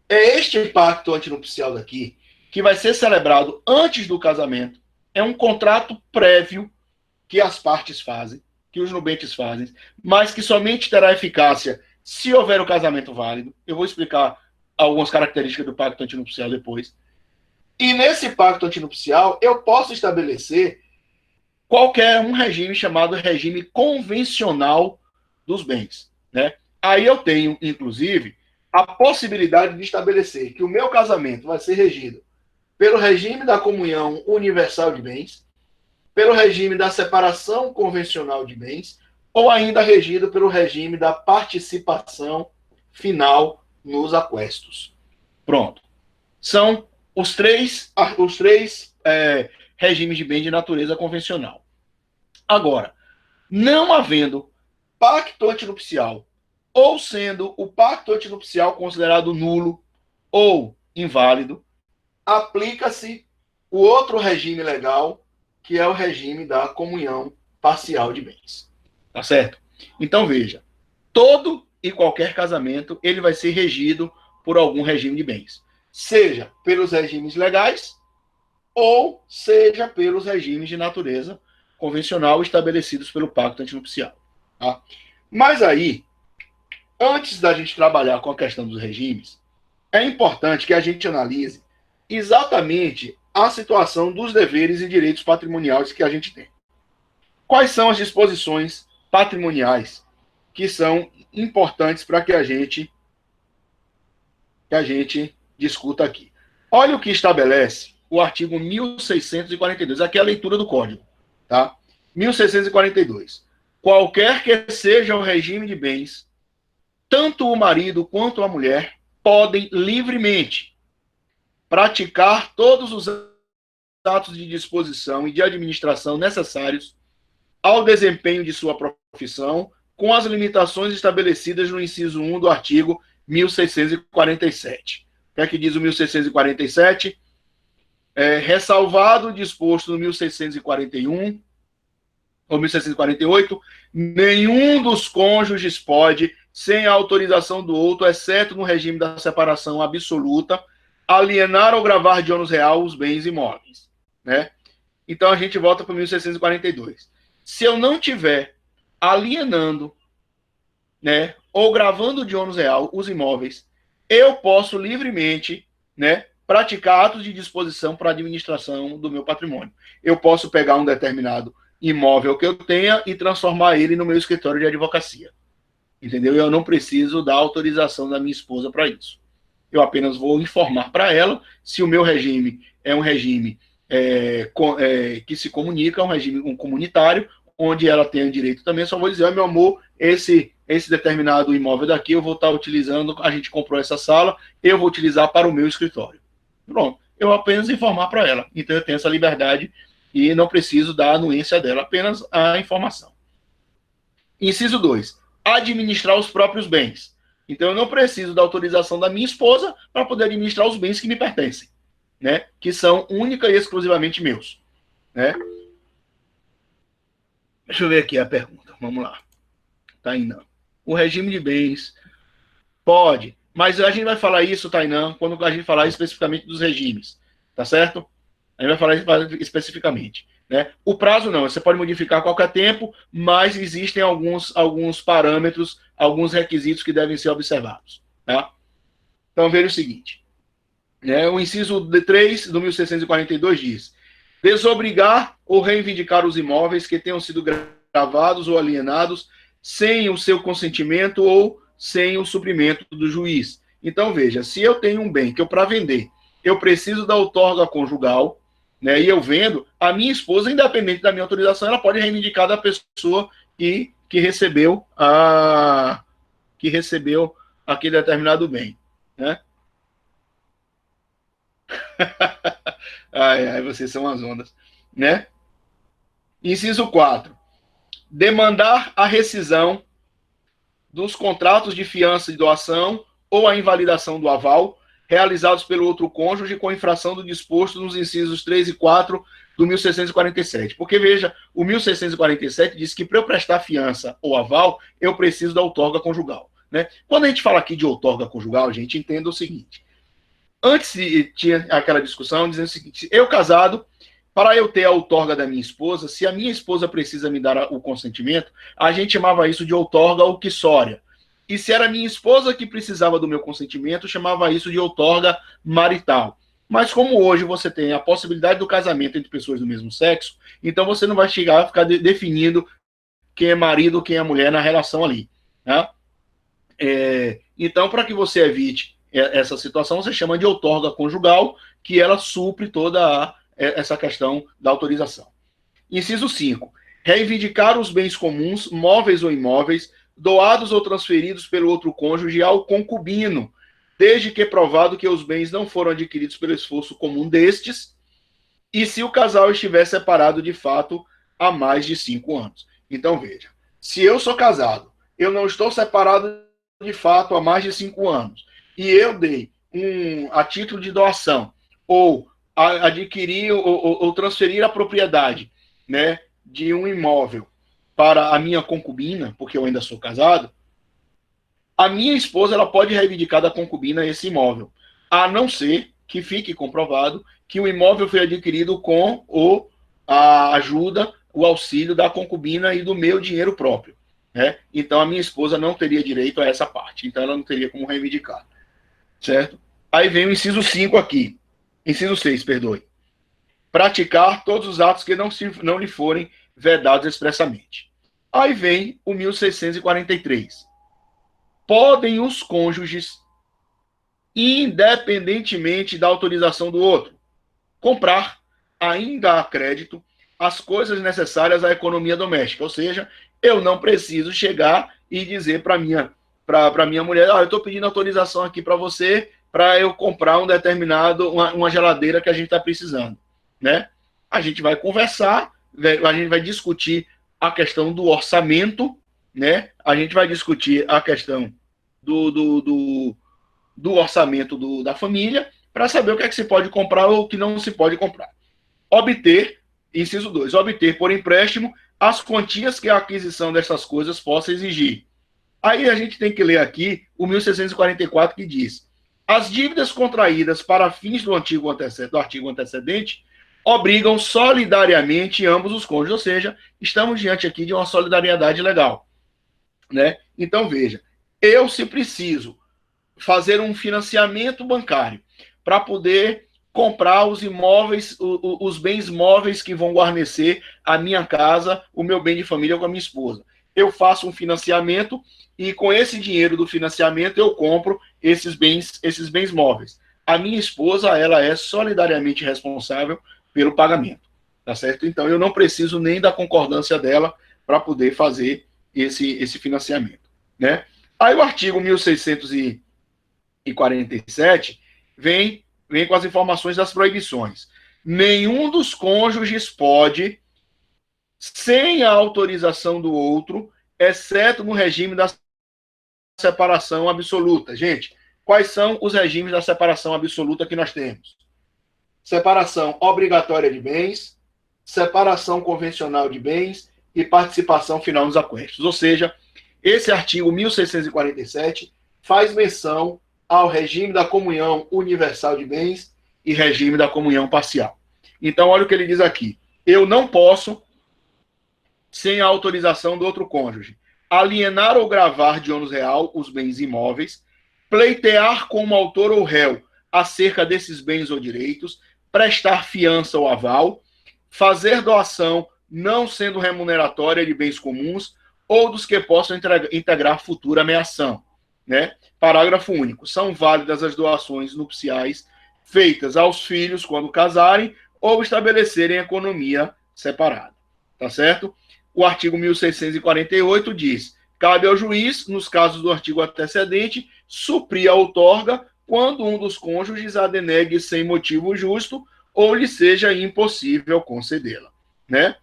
É este pacto antinupcial daqui que vai ser celebrado antes do casamento. É um contrato prévio que as partes fazem, que os nubentes fazem, mas que somente terá eficácia se houver o casamento válido. Eu vou explicar algumas características do pacto antinupcial depois. E nesse pacto antinupcial, eu posso estabelecer qualquer um regime chamado regime convencional dos bens, né? Aí eu tenho, inclusive, a possibilidade de estabelecer que o meu casamento vai ser regido pelo regime da comunhão universal de bens, pelo regime da separação convencional de bens, ou ainda regido pelo regime da participação final nos aquestos. Pronto. São os três regimes de bens de natureza convencional. Agora, não havendo pacto antinupcial, ou sendo o pacto antinupcial considerado nulo ou inválido, aplica-se o outro regime legal, que é o regime da comunhão parcial de bens. Tá certo? Então, veja, todo e qualquer casamento, ele vai ser regido por algum regime de bens. Seja pelos regimes legais, ou seja pelos regimes de natureza convencional estabelecidos pelo pacto antinupcial. Tá? Mas aí, antes da gente trabalhar com a questão dos regimes, é importante que a gente analise exatamente a situação dos deveres e direitos patrimoniais que a gente tem. Quais são as disposições patrimoniais que são importantes para que a gente discuta aqui? Olha o que estabelece o artigo 1642. Aqui é a leitura do Código. Tá? 1642. Qualquer que seja o regime de bens, tanto o marido quanto a mulher podem livremente praticar todos os atos de disposição e de administração necessários ao desempenho de sua profissão, com as limitações estabelecidas no inciso 1 do artigo 1647. O que é que diz o 1647? Ressalvado o disposto no 1641 ou 1648, nenhum dos cônjuges pode, sem a autorização do outro, exceto no regime da separação absoluta, alienar ou gravar de ônus real os bens imóveis. Né? Então a gente volta para 1642. Se eu não tiver alienando, né, ou gravando de ônus real os imóveis, eu posso livremente, né, praticar atos de disposição para a administração do meu patrimônio. Eu posso pegar um determinado imóvel que eu tenha e transformar ele no meu escritório de advocacia. Entendeu? Eu não preciso da autorização da minha esposa para isso. Eu apenas vou informar para ela se o meu regime é um regime que se comunica, um regime comunitário, onde ela tem o direito também. Só vou dizer, meu amor, esse determinado imóvel daqui eu vou estar utilizando, a gente comprou essa sala, eu vou utilizar para o meu escritório. Pronto. Eu apenas informar para ela. Então eu tenho essa liberdade e não preciso da anuência dela, apenas a informação. Inciso 2. Administrar os próprios bens. Então eu não preciso da autorização da minha esposa para poder administrar os bens que me pertencem, né? Que são única e exclusivamente meus, né? Deixa eu ver aqui a pergunta. Vamos lá. Tainã. O regime de bens pode, mas a gente vai falar isso, Tainã, quando a gente falar especificamente dos regimes, tá certo? A gente vai falar especificamente. Né? O prazo não, você pode modificar a qualquer tempo, mas existem alguns parâmetros, alguns requisitos que devem ser observados. Tá? Então veja o seguinte. Né? O inciso 3 do 1642 diz: desobrigar ou reivindicar os imóveis que tenham sido gravados ou alienados sem o seu consentimento ou sem o suprimento do juiz. Então veja, se eu tenho um bem que eu para vender, eu preciso da outorga conjugal, né, e eu vendo, a minha esposa, independente da minha autorização, ela pode reivindicar da pessoa que recebeu aquele determinado bem. Né? Ai, vocês são as ondas. Né? Inciso 4. Demandar a rescisão dos contratos de fiança e doação ou a invalidação do aval realizados pelo outro cônjuge com infração do disposto nos incisos 3 e 4 do 1647. Porque, veja, o 1647 diz que para eu prestar fiança ou aval, eu preciso da outorga conjugal. Né? Quando a gente fala aqui de outorga conjugal, a gente entende o seguinte. Antes tinha aquela discussão dizendo o seguinte, eu casado, para eu ter a outorga da minha esposa, se a minha esposa precisa me dar o consentimento, a gente chamava isso de outorga uxória. E se era minha esposa que precisava do meu consentimento, chamava isso de outorga marital. Mas como hoje você tem a possibilidade do casamento entre pessoas do mesmo sexo, então você não vai chegar a ficar definindo quem é marido, quem é mulher na relação ali. Né? Então, para que você evite essa situação, você chama de outorga conjugal, que ela supre toda essa questão da autorização. Inciso 5. Reivindicar os bens comuns, móveis ou imóveis, doados ou transferidos pelo outro cônjuge ao concubino, desde que provado que os bens não foram adquiridos pelo esforço comum destes, e se o casal estiver separado de fato há mais de 5 anos. Então, veja, se eu sou casado, eu não estou separado de fato há mais de 5 anos, e eu dei a título de doação, ou adquirir ou transferir a propriedade, né, de um imóvel para a minha concubina, porque eu ainda sou casado, a minha esposa ela pode reivindicar da concubina esse imóvel, a não ser que fique comprovado que o imóvel foi adquirido com a ajuda, o auxílio da concubina e do meu dinheiro próprio. Né? Então, a minha esposa não teria direito a essa parte. Então, ela não teria como reivindicar. Certo? Aí vem o inciso 5 aqui. Inciso 6, perdoe. Praticar todos os atos que não lhe forem vedados expressamente. Aí vem o 1643. Podem os cônjuges, independentemente da autorização do outro, comprar, ainda a crédito, as coisas necessárias à economia doméstica. Ou seja, eu não preciso chegar e dizer para minha mulher, eu estou pedindo autorização aqui para você para eu comprar uma geladeira que a gente está precisando. Né? A gente vai conversar, a gente vai discutir a questão do orçamento, né? A gente vai discutir a questão do orçamento da família para saber o que é que se pode comprar ou o que não se pode comprar. Obter, inciso 2, obter por empréstimo as quantias que a aquisição dessas coisas possa exigir. Aí a gente tem que ler aqui o 1644 que diz: as dívidas contraídas para fins do artigo antecedente obrigam solidariamente ambos os cônjuges, ou seja, estamos diante aqui de uma solidariedade legal. Né? Então, veja, eu, se preciso fazer um financiamento bancário para poder comprar os imóveis, os bens móveis que vão guarnecer a minha casa, o meu bem de família com a minha esposa. Eu faço um financiamento e com esse dinheiro do financiamento eu compro esses bens móveis. A minha esposa, ela é solidariamente responsável pelo pagamento, tá certo? Então eu não preciso nem da concordância dela para poder fazer esse financiamento, né? Aí o artigo 1647 vem com as informações das proibições. Nenhum dos cônjuges pode, sem a autorização do outro, exceto no regime da separação absoluta. Gente, quais são os regimes da separação absoluta que nós temos? Separação obrigatória de bens, separação convencional de bens e participação final nos aquestos. Ou seja, esse artigo 1647 faz menção ao regime da comunhão universal de bens e regime da comunhão parcial. Então, olha o que ele diz aqui. Eu não posso, sem a autorização do outro cônjuge, alienar ou gravar de ônus real os bens imóveis, pleitear como autor ou réu acerca desses bens ou direitos, prestar fiança ou aval, fazer doação não sendo remuneratória de bens comuns ou dos que possam integrar futura ameação. Né? Parágrafo único. São válidas as doações nupciais feitas aos filhos quando casarem ou estabelecerem economia separada. Tá certo? O artigo 1648 diz: cabe ao juiz, nos casos do artigo antecedente, suprir a outorga quando um dos cônjuges a denegue sem motivo justo ou lhe seja impossível concedê-la. Né?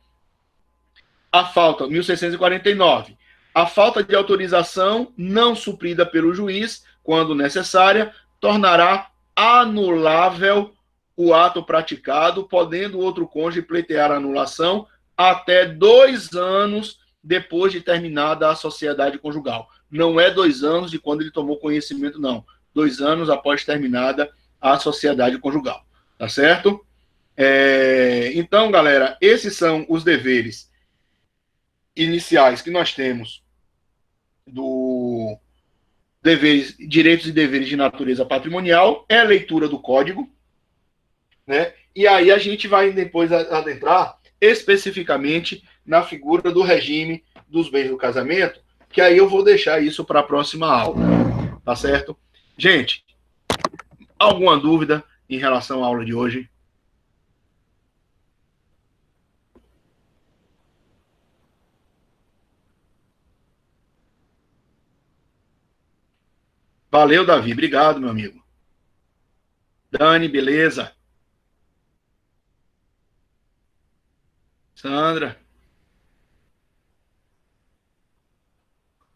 A falta, 1649, a falta de autorização não suprida pelo juiz, quando necessária, tornará anulável o ato praticado, podendo o outro cônjuge pleitear a anulação até 2 anos depois de terminada a sociedade conjugal. Não é 2 anos de quando ele tomou conhecimento, não. 2 anos após terminada a sociedade conjugal. Tá certo? Então, galera, esses são os deveres iniciais que nós temos do direitos e deveres de natureza patrimonial, é a leitura do código, né? E aí a gente vai depois adentrar especificamente na figura do regime dos bens do casamento, que aí eu vou deixar isso para a próxima aula, tá certo? Gente, alguma dúvida em relação à aula de hoje? Valeu, Davi. Obrigado, meu amigo. Dani, beleza? Sandra.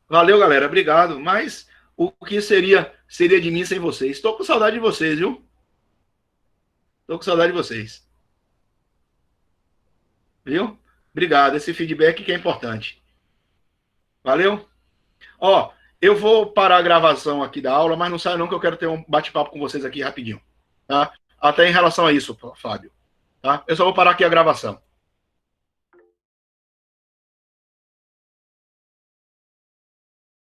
Valeu, galera. Obrigado. Mas o que seria de mim sem vocês? Estou com saudade de vocês, viu? Estou com saudade de vocês. Viu? Obrigado. Esse feedback que é importante. Valeu? Ó, eu vou parar a gravação aqui da aula, mas não saia não que eu quero ter um bate-papo com vocês aqui rapidinho. Tá? até em relação a isso, Fábio. Tá? Eu só vou parar aqui a gravação.